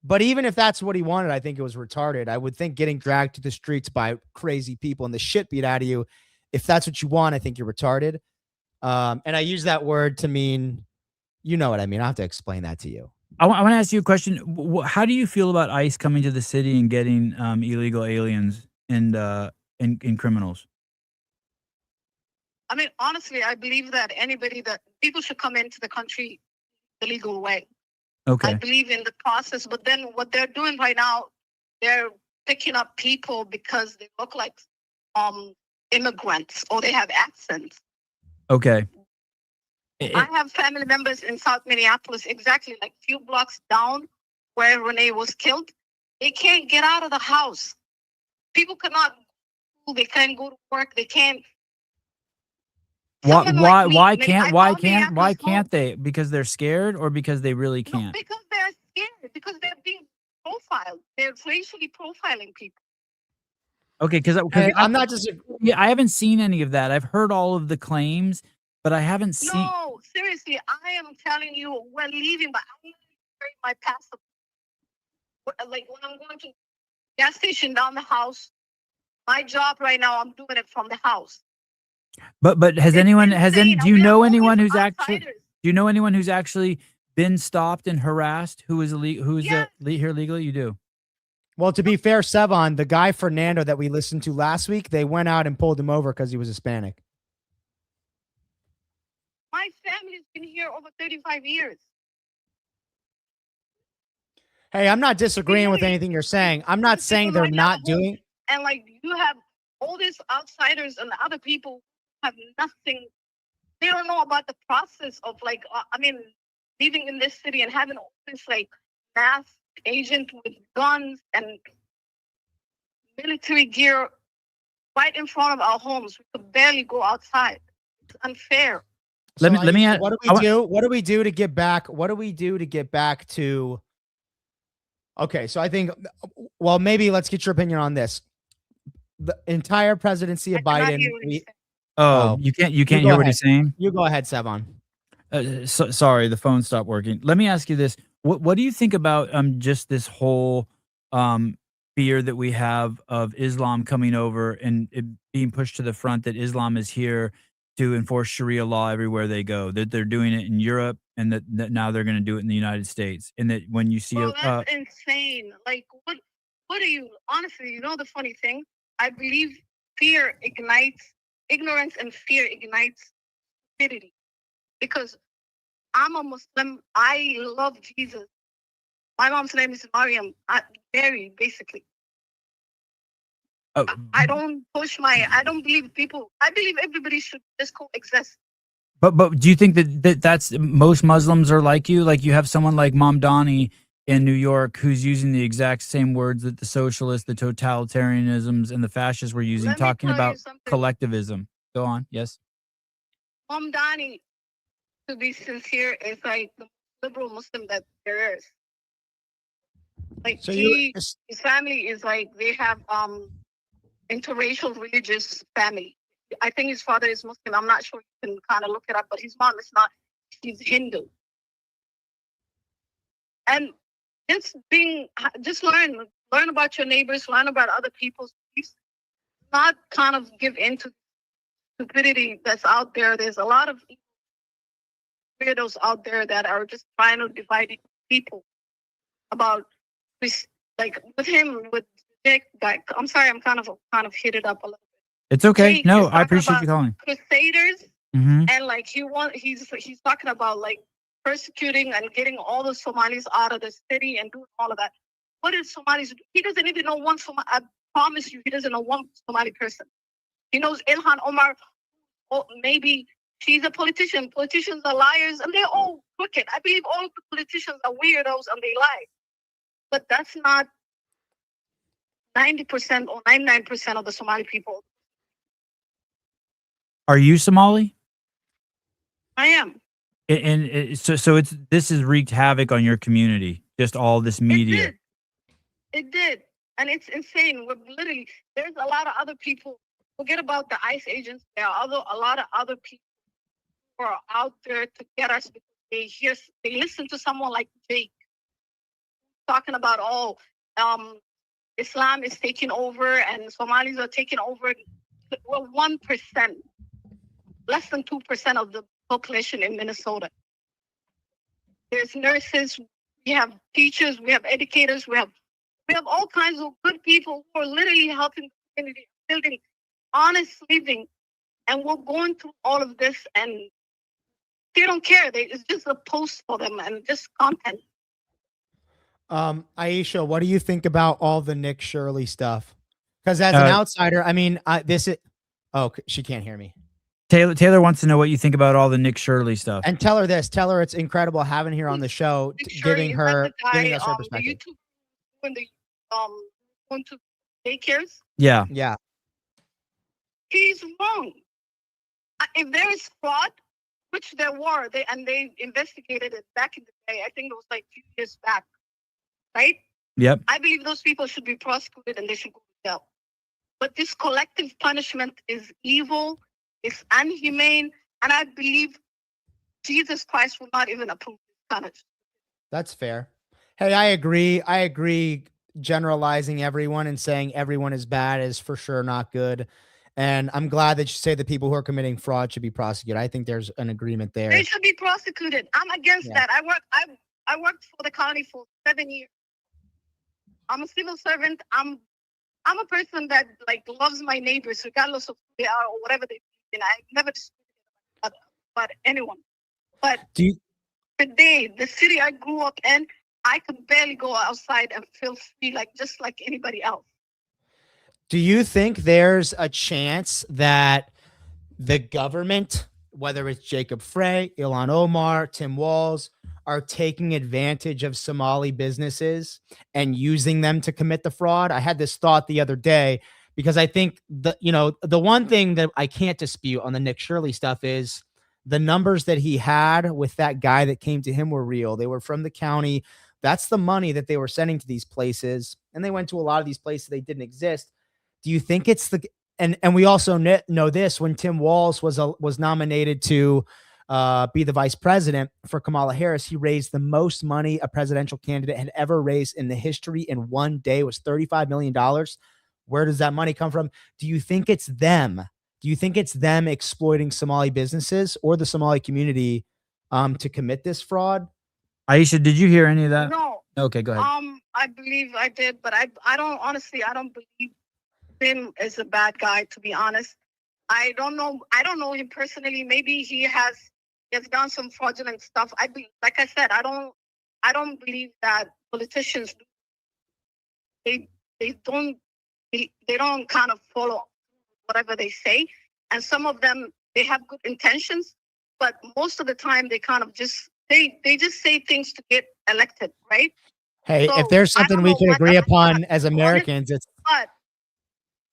but even if that's what he wanted, I think it was retarded. I would think getting dragged to the streets by crazy people and the shit beat out of you, if that's what you want, I think you're retarded. And I use that word to mean, you know what I mean. I'll have to explain that to you. I want to ask you a question. How do you feel about ICE coming to the city and getting illegal aliens and criminals? I mean, honestly, I believe that people should come into the country the legal way. Okay. I believe in the process, but then what they're doing right now, they're picking up people because they look like immigrants or they have accents. Okay. I have family members in South Minneapolis, exactly like few blocks down where Renee was killed. They can't get out of the house. People cannot. They can't go to work. They can't. Why Someone like me, why maybe I can't why call can't why Minneapolis home. can't they? Because they're scared or because they really No, can't? because they're scared. Because they're being profiled. They're racially profiling people. Okay, because Hey, I'm not just. yeah, I haven't seen any of that. I've heard all of the claims, but I haven't seen. No, seriously, I am telling you, we're leaving, but I'm carrying my passport. Like when I'm going to gas station down the house, my job right now, I'm doing it from the house. But has anyone has any? Do you know anyone who's actually? Outsiders. Do you know anyone who's actually been stopped and harassed who is Yes. here legally? You do. Well, to be fair, Sevon, the guy Fernando that we listened to last week, they went out and pulled him over because he was Hispanic. My family's been here over 35 years. Hey, I'm not disagreeing with anything you're saying. I'm not saying they're not doing. And like you have all these outsiders and other people have nothing. They don't know about the process of like, I mean, living in this city and having all this like mass agent with guns and military gear right in front of our homes. We could barely go outside. It's unfair. Let me add, what do we do? What do we do to get back? What do we do to get back to? Okay, so I think, well, maybe let's get your opinion on this. The entire presidency of Biden. You can't hear what he's saying. You go ahead, Sevon. Sorry, the phone stopped working. Let me ask you this: what do you think about just this whole fear that we have of Islam coming over and it being pushed to the front, that Islam is here to enforce Sharia law everywhere they go, that they're doing it in Europe and that now they're going to do it in the United States, and that when you see that's insane. Like what are you, honestly, you know, the funny thing, I believe fear ignites ignorance and fear ignites stupidity, because I'm a Muslim. I love Jesus. My mom's name is Mariam. Mary, basically. I don't push I don't believe people. I believe everybody should just coexist. But do you think that's most Muslims are like you? Like you have someone like Mamdani in New York who's using the exact same words that the socialists, the totalitarianisms, and the fascists were using, talking about collectivism. Go on. Yes. Mamdani, to be sincere, is like the liberal Muslim that there is. Like So his family is like, they have interracial religious family. I think his father is Muslim. I'm not sure, you can kind of look it up, but his mom is not. She's Hindu. And just learn about your neighbors, learn about other people's beliefs, not kind of give in to stupidity that's out there. There's a lot of weirdos out there that are just trying to divide people about this, like with him, with Jake guy. I'm sorry, I'm kind of hit it up a little bit. It's okay. Jake No, is I talking appreciate you about calling. Crusaders, Mm-hmm. and like he's talking about like persecuting and getting all the Somalis out of the city and doing all of that. What did Somalis do? He doesn't even know one Somali. I promise you, he doesn't know one Somali person. He knows Ilhan Omar. Or maybe she's a politician. Politicians are liars and they're all crooked. I believe all the politicians are weirdos and they lie. But that's not 90% or 99% of the Somali people. Are you Somali? I am. And so this has wreaked havoc on your community. Just all this media. It did. And it's insane. We're literally, there's a lot of other people. Forget about the ICE agents. There are a lot of other people who are out there to get us because they listen to someone like Jake talking about, Islam is taking over and Somalis are taking over. We're 1%, less than 2% of the population in Minnesota. There's nurses, we have teachers, we have educators, we have all kinds of good people who are literally helping the community, building honest living, and we're going through all of this, and they don't care. It's just a post for them and just content. Aisha, what do you think about all the Nick Shirley stuff? Because as an outsider, I mean, she can't hear me. Taylor wants to know what you think about all the Nick Shirley stuff. And tell her this. Tell her it's incredible having her on the show, giving us her perspective. The YouTube when they going to daycares. Yeah. Yeah. He's wrong. If there is fraud, which there were, they investigated it back in the day. I think it was like a few years back, right? Yep. I believe those people should be prosecuted and they should go to jail. But this collective punishment is evil, it's inhumane, and I believe Jesus Christ will not even approve this punishment. That's fair. Hey, I agree. I agree. Generalizing everyone and saying everyone is bad is for sure not good. And I'm glad that you say the people who are committing fraud should be prosecuted. I think there's an agreement there. They should be prosecuted. I'm against that. I worked for the county for 7 years. I'm a civil servant. I'm a person that like loves my neighbors regardless of who they are or whatever they do. And I never discriminate about anyone. But today, the city I grew up in, I could barely go outside and feel free, just like anybody else. Do you think there's a chance that the government, whether it's Jacob Frey, Ilhan Omar, Tim Walz, are taking advantage of Somali businesses and using them to commit the fraud? I had this thought the other day because I think the one thing that I can't dispute on the Nick Shirley stuff is the numbers that he had with that guy that came to him were real. They were from the county. That's the money that they were sending to these places. And they went to a lot of these places they didn't exist. Do you think it's and we also know this, when Tim Walz was nominated to be the vice president for Kamala Harris, he raised the most money a presidential candidate had ever raised in the history in one day. It was $35 million. Where does that money come from? Do you think it's them? Do you think it's them exploiting Somali businesses or the Somali community to commit this fraud? Aisha, did you hear any of that? No. Okay, go ahead. I believe I did, but I don't believe him as a bad guy, to be honest. I don't know him personally. Maybe he has done some fraudulent stuff. Like I said, I don't believe that politicians they don't kind of follow whatever they say, and some of them they have good intentions, but most of the time they kind of just they just say things to get elected, right? Hey, So, if there's something we can agree upon as Americans, it's but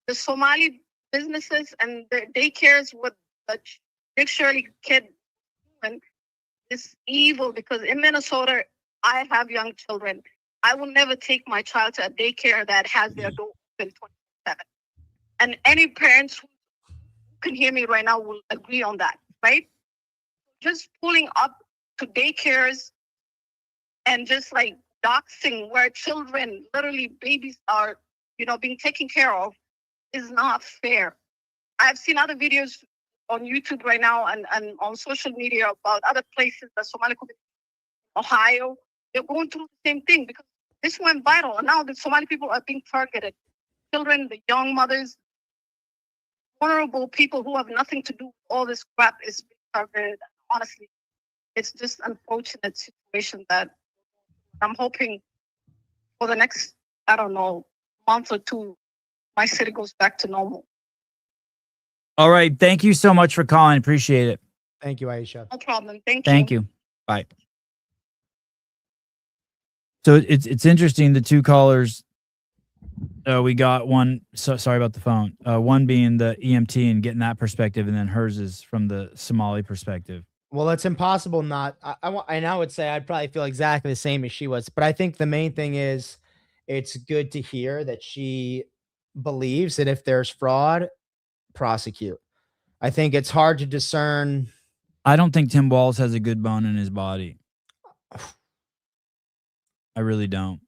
the Somali businesses and the daycares with the Nick Shirley kid is evil, because in Minnesota, I have young children. I will never take my child to a daycare that has their door open 24/7. And any parents who can hear me right now will agree on that, right? Just pulling up to daycares and just like doxing where children, literally babies, are, being taken care of is not fair. I've seen other videos on YouTube right now and on social media about other places, the Somali community, Ohio. They're going through the same thing because this went viral, and now the Somali people are being targeted. Children, the young mothers, vulnerable people who have nothing to do with all this crap is being targeted. Honestly, it's just unfortunate situation that I'm hoping for the next, month or two, my city goes back to normal. All right. Thank you so much for calling. Appreciate it. Thank you, Aisha. No problem. Thank you. Bye. So it's interesting. The two callers, we got one. So sorry about the phone. One being the EMT and getting that perspective, and then hers is from the Somali perspective. Well, it's impossible not. And I would say I'd probably feel exactly the same as she was. But I think the main thing is it's good to hear that she believes that if there's fraud, prosecute. I think it's hard to discern. I don't think Tim Walz has a good bone in his body. I really don't.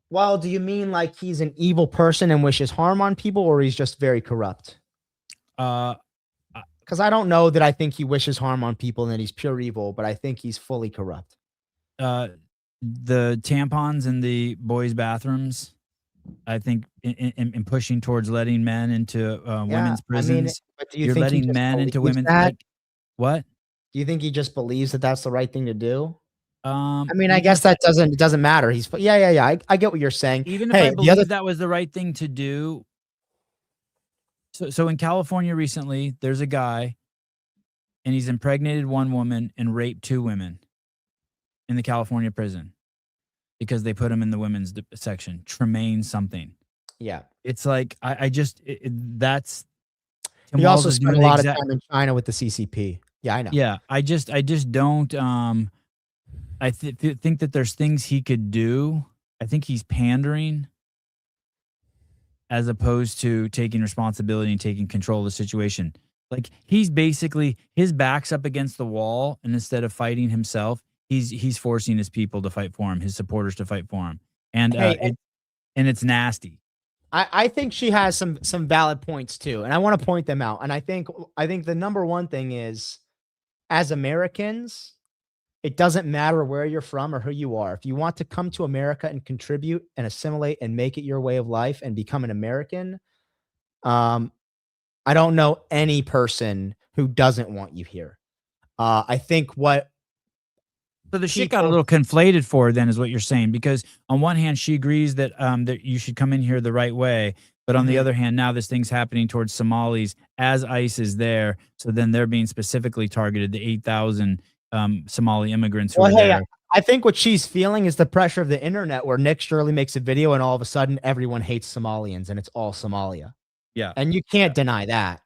Well, do you mean like he's an evil person and wishes harm on people, or he's just very corrupt? Because I don't know that I think he wishes harm on people and that he's pure evil, but I think he's fully corrupt. The tampons in the boys' bathrooms, I think, in pushing towards letting men into women's prisons. But do you You're think letting men into women's. What? Do you think he just believes that that's the right thing to do? I I guess that doesn't matter. He's yeah. I get what you're saying. Even if I believe that was the right thing to do. So in California recently, there's a guy and he's impregnated one woman and raped 2 women in the California prison because they put him in the women's section. Tremaine something. Yeah. It's like that's. He also spent a lot of time in China with the CCP. Yeah, I know. Yeah, I just don't. I think that there's things he could do. I think he's pandering as opposed to taking responsibility and taking control of the situation. Like, he's basically, his back's up against the wall, and instead of fighting himself, he's forcing his people to fight for him, his supporters to fight for him, and it's nasty. I think she has some valid points too, and I want to point them out. And I think the number one thing is, as Americans, it doesn't matter where you're from or who you are. If you want to come to America and contribute and assimilate and make it your way of life and become an American, I don't know any person who doesn't want you here. I think what So the shit got a little conflated for her then, is what you're saying, because on one hand she agrees that that you should come in here the right way, but on the other hand, now this thing's happening towards Somalis as ICE is there, so then they're being specifically targeted, the 8,000 Somali immigrants who are there. I think what she's feeling is the pressure of the internet, where Nick Shirley makes a video and all of a sudden everyone hates Somalians and it's all Somalia. Yeah. And you can't deny that.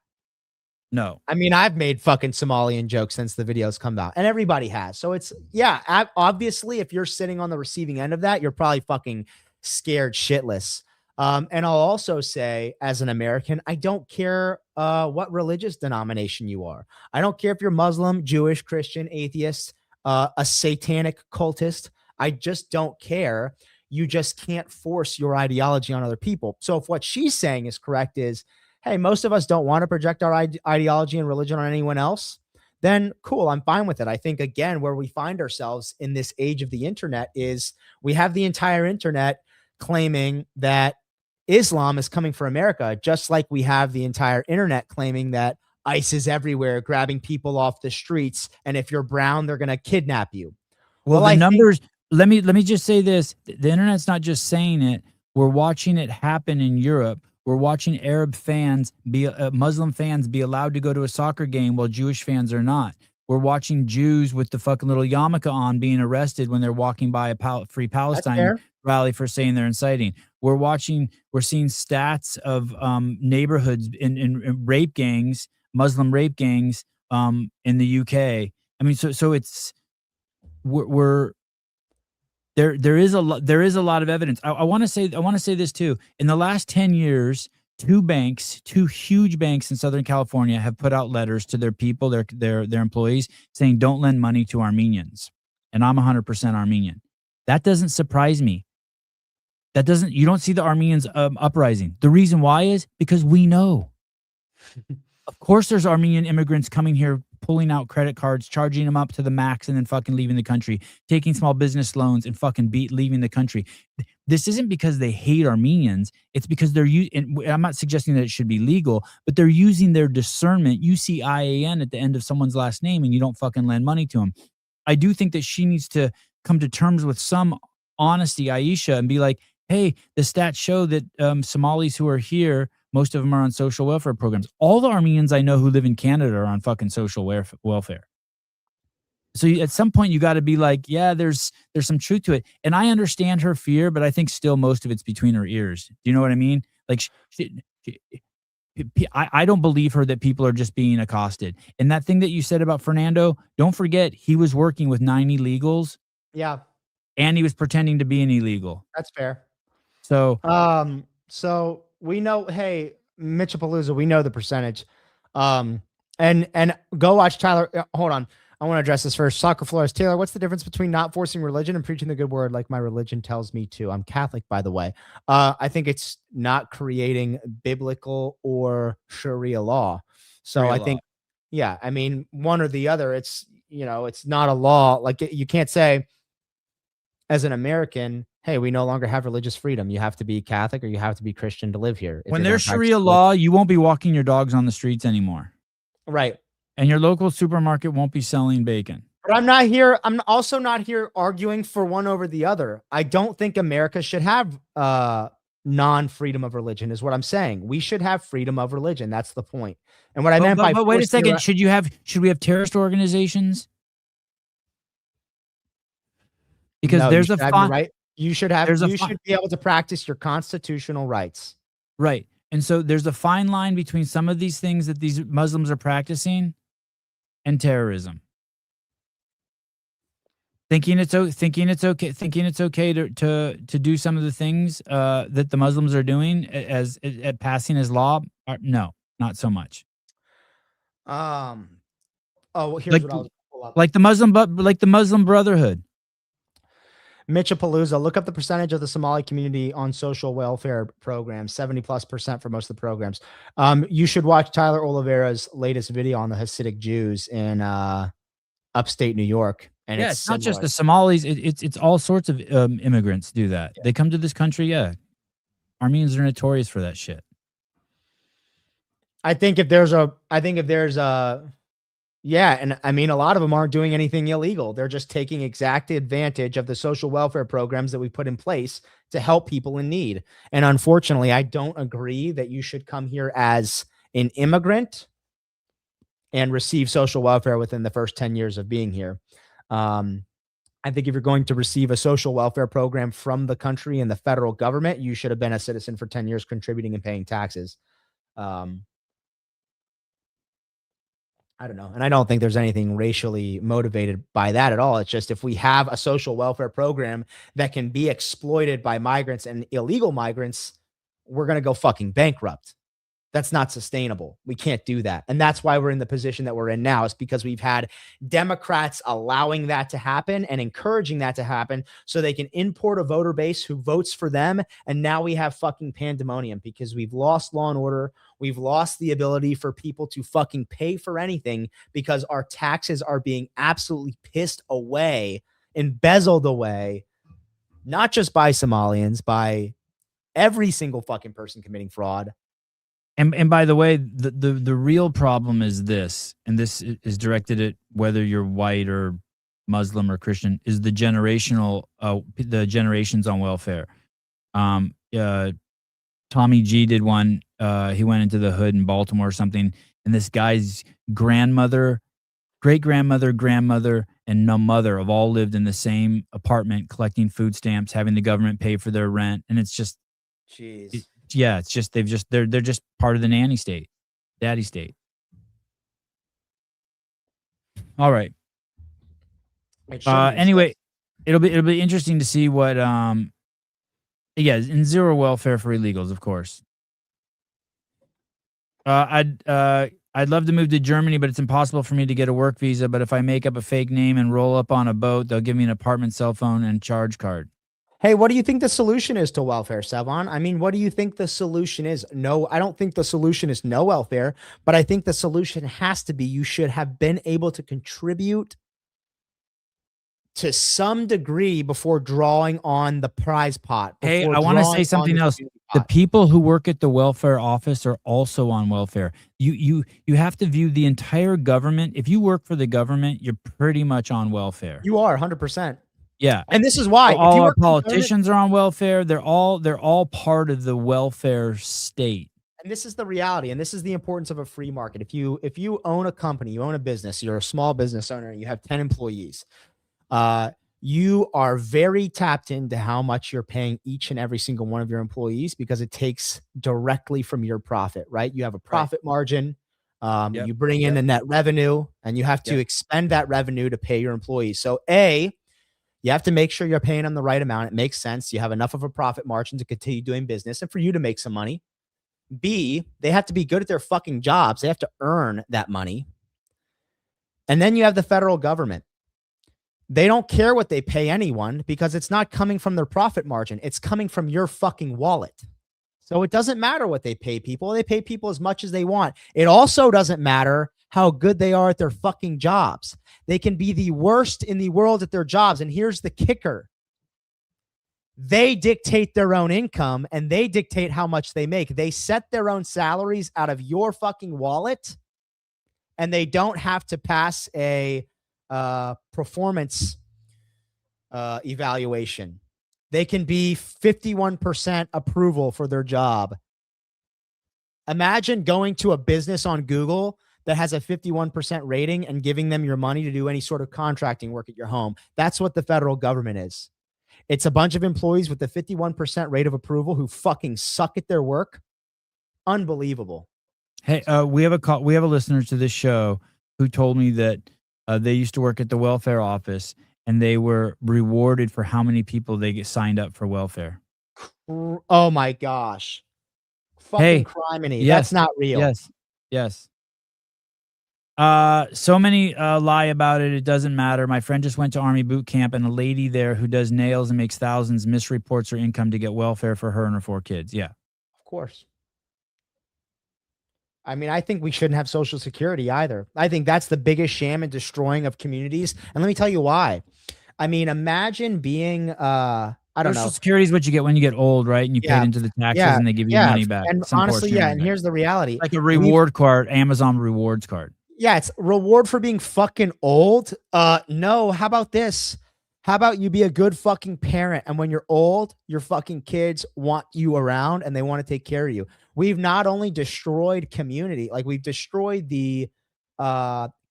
No. I mean, I've made fucking Somalian jokes since the videos come out, and everybody has. So it's, yeah, obviously, if you're sitting on the receiving end of that, you're probably fucking scared shitless. And I'll also say, as an American, I don't care what religious denomination you are. I don't care if you're Muslim, Jewish, Christian, atheist, a satanic cultist. I just don't care. You just can't force your ideology on other people. So if what she's saying is correct, is, hey, most of us don't want to project our ideology and religion on anyone else, then cool, I'm fine with it. I think, again, where we find ourselves in this age of the internet is we have the entire internet claiming that Islam is coming for America, just like we have the entire internet claiming that ICE is everywhere, grabbing people off the streets, and if you're brown, they're going to kidnap you. Well, the numbers, let me just say this. The internet's not just saying it. We're watching it happen in Europe. We're watching Arab fans Muslim fans be allowed to go to a soccer game while Jewish fans are not. We're watching Jews with the fucking little yarmulke on being arrested when they're walking by a Free Palestine rally for saying they're inciting. We're seeing stats of neighborhoods in rape gangs, Muslim rape gangs in the UK. I mean, so it's there is a lot of evidence. I want to say this too. In the last 10 years, two huge banks in Southern California have put out letters to their people, their employees, saying don't lend money to Armenians. And I'm 100% Armenian. That doesn't surprise me. You don't see the Armenians uprising. The reason why is because we know. Of course there's Armenian immigrants coming here, pulling out credit cards, charging them up to the max, and then fucking leaving the country, taking small business loans and fucking leaving the country. This isn't because they hate Armenians. It's because they're and I'm not suggesting that it should be legal, but they're using their discernment. You see IAN at the end of someone's last name and you don't fucking lend money to them. I do think that she needs to come to terms with some honesty, Aisha, and be like, hey, the stats show that Somalis who are here, most of them are on social welfare programs. All the Armenians I know who live in Canada are on fucking social welfare. So at some point you got to be like, yeah, there's some truth to it. And I understand her fear, but I think still most of it's between her ears. Do you know what I mean? Like, I don't believe her that people are just being accosted. And that thing that you said about Fernando, don't forget he was working with 9 illegals. Yeah. And he was pretending to be an illegal. That's fair. So, so we know, hey, Mitchapalooza, we know the percentage. And go watch Tyler. Hold on. I want to address this first. Soccer Flores. Taylor, what's the difference between not forcing religion and preaching the good word like my religion tells me to? I'm Catholic, by the way. I think it's not creating biblical or Sharia law. So Sharia I think, yeah, I mean, one or the other. It's, it's not a law. Like, you can't say as an American, hey, we no longer have religious freedom. You have to be Catholic or you have to be Christian to live here. When there's Sharia law, you won't be walking your dogs on the streets anymore. Right. And your local supermarket won't be selling bacon. But I'm also not here arguing for one over the other. I don't think America should have non-freedom of religion is what I'm saying. We should have freedom of religion. That's the point. And what I meant by but wait a forcing second. Should we have terrorist organizations? Because No, there's you a should have your right. You should should be able to practice your constitutional rights. Right. And so there's a fine line between some of these things that these Muslims are practicing and terrorism. Thinking it's okay to do some of the things that the Muslims are doing as at passing as law. No, not so much. Oh, well, here's what I was pull up. Like the Muslim Brotherhood. Mitchapalooza, look up the percentage of the Somali community on social welfare programs, 70+% for most of the programs. You should watch Tyler Oliveira's latest video on the Hasidic Jews in upstate New York. And yeah, it's not just the Somalis. It's all sorts of immigrants do that. Yeah. They come to this country. Yeah, Armenians are notorious for that shit. I think if there's yeah, and I mean, a lot of them aren't doing anything illegal. They're just taking exact advantage of the social welfare programs that we put in place to help people in need. And unfortunately, I don't agree that you should come here as an immigrant and receive social welfare within the first 10 years of being here. I think if you're going to receive a social welfare program from the country and the federal government, you should have been a citizen for 10 years, contributing and paying taxes. I don't know. And I don't think there's anything racially motivated by that at all. It's just, if we have a social welfare program that can be exploited by migrants and illegal migrants, we're going to go fucking bankrupt. That's not sustainable. We can't do that. And that's why we're in the position that we're in now, is because we've had Democrats allowing that to happen and encouraging that to happen so they can import a voter base who votes for them. And now we have fucking pandemonium because we've lost law and order. We've lost the ability for people to fucking pay for anything because our taxes are being absolutely pissed away, embezzled away, not just by Somalians, by every single fucking person committing fraud. And by the way, the real problem is this, and this is directed at whether you're white or Muslim or Christian, is the generations on welfare. Tommy G did one. He went into the hood in Baltimore or something, and this guy's grandmother, great-grandmother, grandmother, and no mother have all lived in the same apartment, collecting food stamps, having the government pay for their rent, and it's just, jeez. Yeah, it's just they're just part of the nanny state, daddy state. All right. Anyway, it'll be interesting to see what and zero welfare for illegals, of course. I'd love to move to Germany, but it's impossible for me to get a work visa. But if I make up a fake name and roll up on a boat, they'll give me an apartment, cell phone, and charge card. Hey, what do you think the solution is to welfare, Savon? I mean, what do you think the solution is? No, I don't think the solution is no welfare, but I think the solution has to be you should have been able to contribute to some degree before drawing on the prize pot. Hey, I want to say something else. The people who work at the welfare office are also on welfare. You have to view the entire government. If you work for the government, you're pretty much on welfare. You are 100%. Yeah. And this is why all our politicians are on welfare. They're all part of the welfare state. And this is the reality. And this is the importance of a free market. If you own a company, you own a business, you're a small business owner, and you have 10 employees, you are very tapped into how much you're paying each and every single one of your employees, because it takes directly from your profit, right? You have a profit margin. You bring in the net revenue, and you have to expend that revenue to pay your employees. So you have to make sure you're paying them the right amount. It makes sense. You have enough of a profit margin to continue doing business and for you to make some money. B, they have to be good at their fucking jobs. They have to earn that money. And then you have the federal government. They don't care what they pay anyone because it's not coming from their profit margin. It's coming from your fucking wallet. So it doesn't matter what they pay people. They pay people as much as they want. It also doesn't matter how good they are at their fucking jobs. They can be the worst in the world at their jobs. And here's the kicker. They dictate their own income and they dictate how much they make. They set their own salaries out of your fucking wallet, and they don't have to pass a performance evaluation. They can be 51% approval for their job. Imagine going to a business on Google that has a 51% rating and giving them your money to do any sort of contracting work at your home. That's what the federal government is. It's a bunch of employees with a 51% rate of approval who fucking suck at their work. Unbelievable. Hey, we have a listener to this show who told me that they used to work at the welfare office and they were rewarded for how many people they get signed up for welfare. Oh my gosh. Fucking criminy. Yes, that's not real. Yes. So many lie about it. It doesn't matter. My friend just went to Army boot camp, and a lady there who does nails and makes thousands misreports her income to get welfare for her and her 4 kids. Yeah, of course. I mean, I think we shouldn't have Social Security either. I think that's the biggest sham and destroying of communities. And let me tell you why. I mean, imagine being I don't know. Social Security is what you get when you get old, right? And you paid into the taxes and they give you money back. And honestly, and here's the reality. Like a reward card, Amazon rewards card. Yeah, it's reward for being fucking old. No, how about this? How about you be a good fucking parent, and when you're old, your fucking kids want you around and they want to take care of you. We've not only destroyed community, like we've destroyed the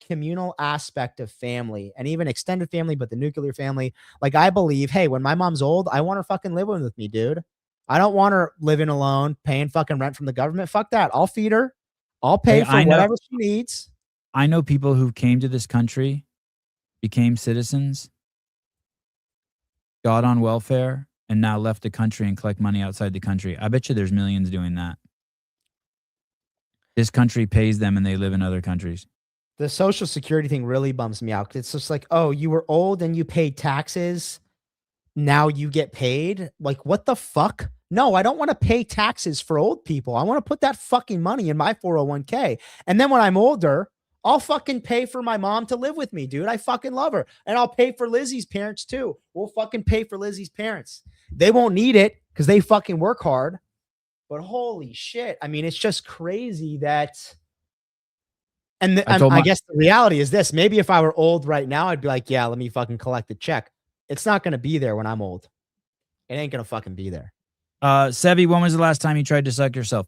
communal aspect of family and even extended family, but the nuclear family. Like I believe, hey, when my mom's old, I want her fucking living with me, dude. I don't want her living alone, paying fucking rent from the government. Fuck that. I'll feed her. I'll pay for whatever she needs. I know people who came to this country, became citizens, got on welfare, and now left the country and collect money outside the country. I bet you there's millions doing that. This country pays them and they live in other countries. The Social Security thing really bums me out. It's just like, oh, you were old and you paid taxes. Now you get paid. Like, what the fuck? No, I don't want to pay taxes for old people. I want to put that fucking money in my 401k. And then when I'm older, I'll fucking pay for my mom to live with me, dude. I fucking love her. And I'll pay for Lizzie's parents too. We'll fucking pay for Lizzie's parents. They won't need it because they fucking work hard. But holy shit. I mean, it's just crazy that. And I guess the reality is this. Maybe if I were old right now, I'd be like, yeah, let me fucking collect the check. It's not going to be there when I'm old. It ain't going to fucking be there. Sevi, when was the last time you tried to suck yourself?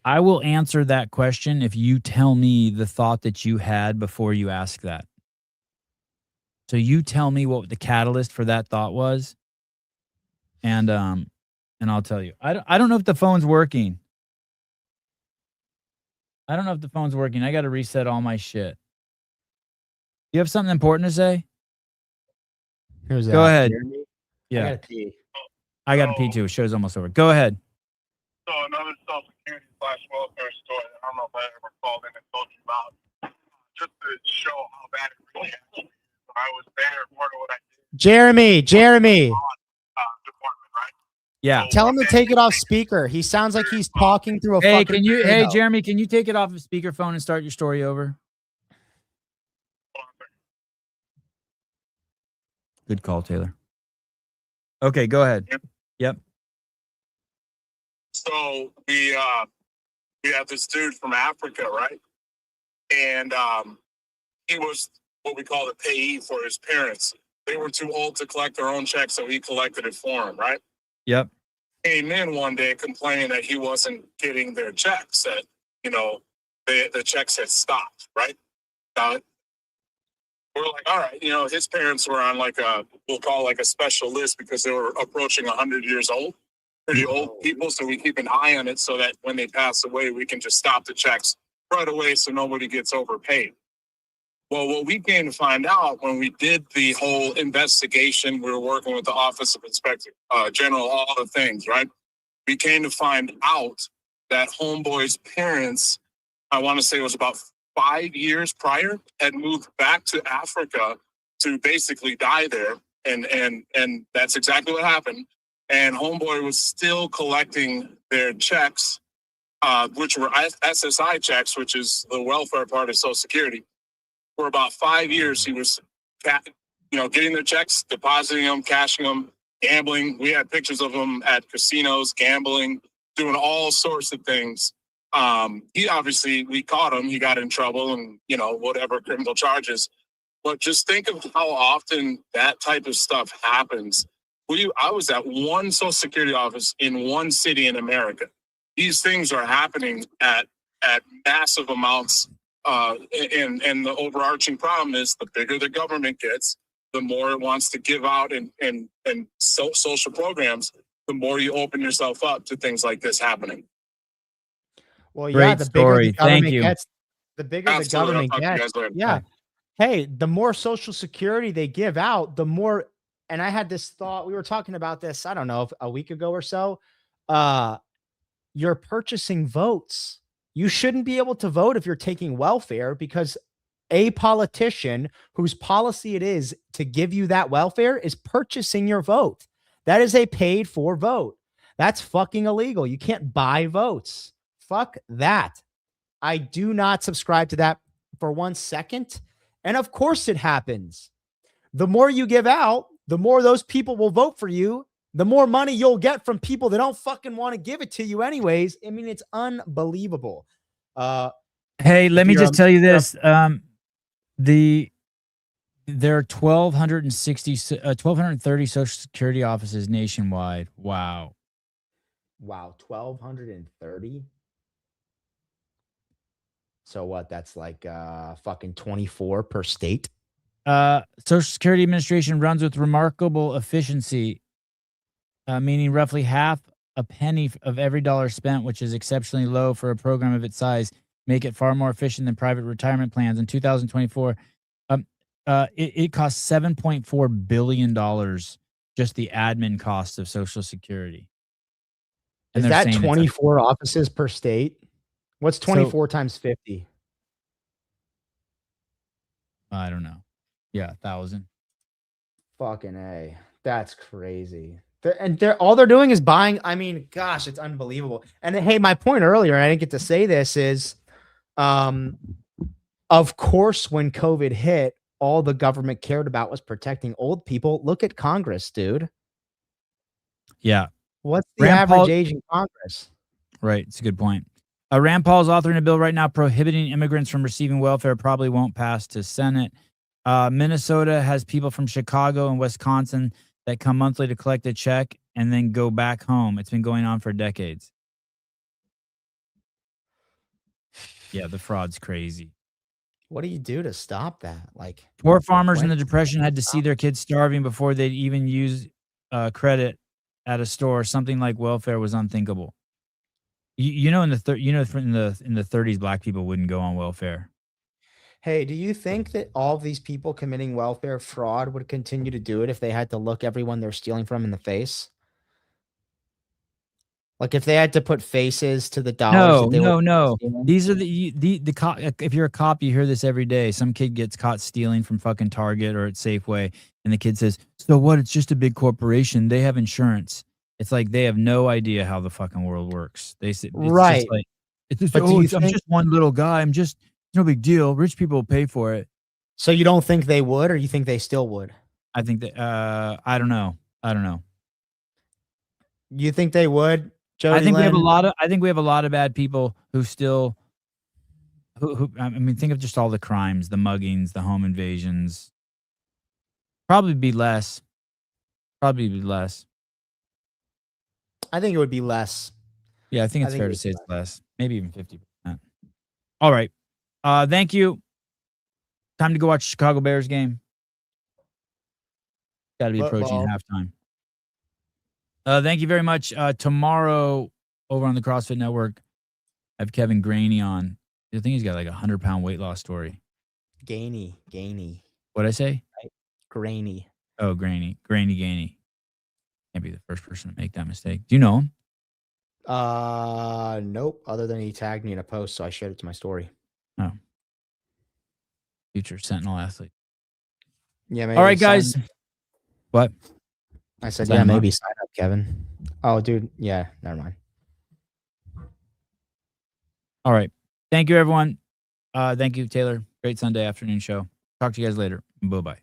I will answer that question if you tell me the thought that you had before you ask that. So you tell me what the catalyst for that thought was, and I'll tell you. I don't know if the phone's working. I don't know if the phone's working. I got to reset all my shit. You have something important to say? Go ahead. Yeah. I gotta pee. I got to pee too. The show's almost over. Go ahead. So another Social Security / welfare story. I don't know if I ever called in and told you about. Just to show how bad it really actually is. When I was there, part of what I did. Jeremy. Department, right? Yeah. Tell him to take it off speaker. He sounds like he's talking through a fucking. Hey, Jeremy, can you take it off of speakerphone and start your story over? Good call, Taylor. Okay, go ahead. Yep. So we have this dude from Africa, right? And he was what we call the payee for his parents. They were too old to collect their own check, so he collected it for them, right? Yep. Came in one day complaining that he wasn't getting their checks, that, the checks had stopped, right? We're like, all right, his parents were on we'll call a special list because they were approaching 100 years old. Pretty old people, so we keep an eye on it so that when they pass away, we can just stop the checks right away so nobody gets overpaid. Well, what we came to find out when we did the whole investigation, we were working with the Office of Inspector General, all the things, right? We came to find out that Homeboy's parents, I want to say it was about 5 years prior, had moved back to Africa to basically die there. And that's exactly what happened. And Homeboy was still collecting their checks, which were SSI checks, which is the welfare part of Social Security. For about 5 years, he was, getting their checks, depositing them, cashing them, gambling. We had pictures of him at casinos, gambling, doing all sorts of things. We caught him. He got in trouble and, whatever criminal charges. But just think of how often that type of stuff happens. I was at one Social Security office in one city in America. These things are happening at massive amounts. And the overarching problem is the bigger the government gets, the more it wants to give out and social programs, the more you open yourself up to things like this happening. Well, Great yeah, the bigger story. the government Thank you. gets, the bigger the Absolutely. government I'll talk to you gets. guys later. Yeah. Hey, the more Social Security they give out, the more. And I had this thought. We were talking about this, I don't know, a week ago or so. You're purchasing votes. You shouldn't be able to vote if you're taking welfare, because a politician whose policy it is to give you that welfare is purchasing your vote. That is a paid for vote. That's fucking illegal. You can't buy votes. Fuck that. I do not subscribe to that for 1 second. And of course it happens. The more you give out, the more those people will vote for you, the more money you'll get from people that don't fucking want to give it to you anyways. I mean, it's unbelievable. Hey, let me you're just a- tell you you're a- this. There are 1,230 Social Security offices nationwide. Wow. Wow, 1,230. So what? That's like fucking 24 per state. Social Security Administration runs with remarkable efficiency, meaning roughly half a penny of every dollar spent, which is exceptionally low for a program of its size, make it far more efficient than private retirement plans. In 2024, it cost $7.4 billion just the admin cost of Social Security. And Is they're that saying it's 24 offices per state? What's 24 times 50? I don't know. Yeah, 1,000. Fucking A. That's crazy. They're all they're doing is buying. I mean, gosh, it's unbelievable. And hey, my point earlier, and I didn't get to say this, is of course, when COVID hit, all the government cared about was protecting old people. Look at Congress, dude. Yeah. What's the Rand average Paul- age in Congress? Right. It's a good point. Rand Paul is authoring a bill right now prohibiting immigrants from receiving welfare. Probably won't pass to Senate. Minnesota has people from Chicago and Wisconsin that come monthly to collect a check and then go back home. It's been going on for decades. Yeah, the fraud's crazy. What do you do to stop that? Like, Poor farmers in when- the Depression had to see their kids starving before they'd even use credit at a store. Something like welfare was unthinkable. In the 30s, black people wouldn't go on welfare. Hey, do you think that all of these people committing welfare fraud would continue to do it if they had to look everyone they're stealing from in the face? Like if they had to put faces to the dollars that they were No. stealing? These are the cop. If you're a cop, you hear this every day. Some kid gets caught stealing from fucking Target or at Safeway, and the kid says, "So what? It's just a big corporation. They have insurance." It's like they have no idea how the fucking world works. They say, Right. Just like, it's just, But do you I'm think- just one little guy. It's no big deal. Rich people will pay for it. So you don't think they would, or you think they still would? I think that. I don't know. You think they would? Jody I think we have a Lynn? lot of bad people who still. Who I mean, think of just all the crimes, the muggings, the home invasions. Probably be less. I think it would be less. Yeah, I think I it's think fair it to would say be it's less. Maybe even 50%. All right. Thank you. Time to go watch Chicago Bears game. Got to be approaching Football. halftime. Thank you very much. Tomorrow over on the CrossFit Network, I have Kevin Graney on. I think he's got like a 100-pound weight loss story. Gainy. What'd I say? Grainy. Oh, Graney. Can't be the first person to make that mistake. Do you know him? Nope. Other than he tagged me in a post, so I shared it to my story. Oh. Future Sentinel athlete. Yeah, maybe All right, sign- guys. What? I said, Sign yeah, him up. maybe sign up, Kevin. Oh, dude. Yeah, never mind. All right. Thank you, everyone. Thank you, Taylor. Great Sunday afternoon show. Talk to you guys later. Bye-bye.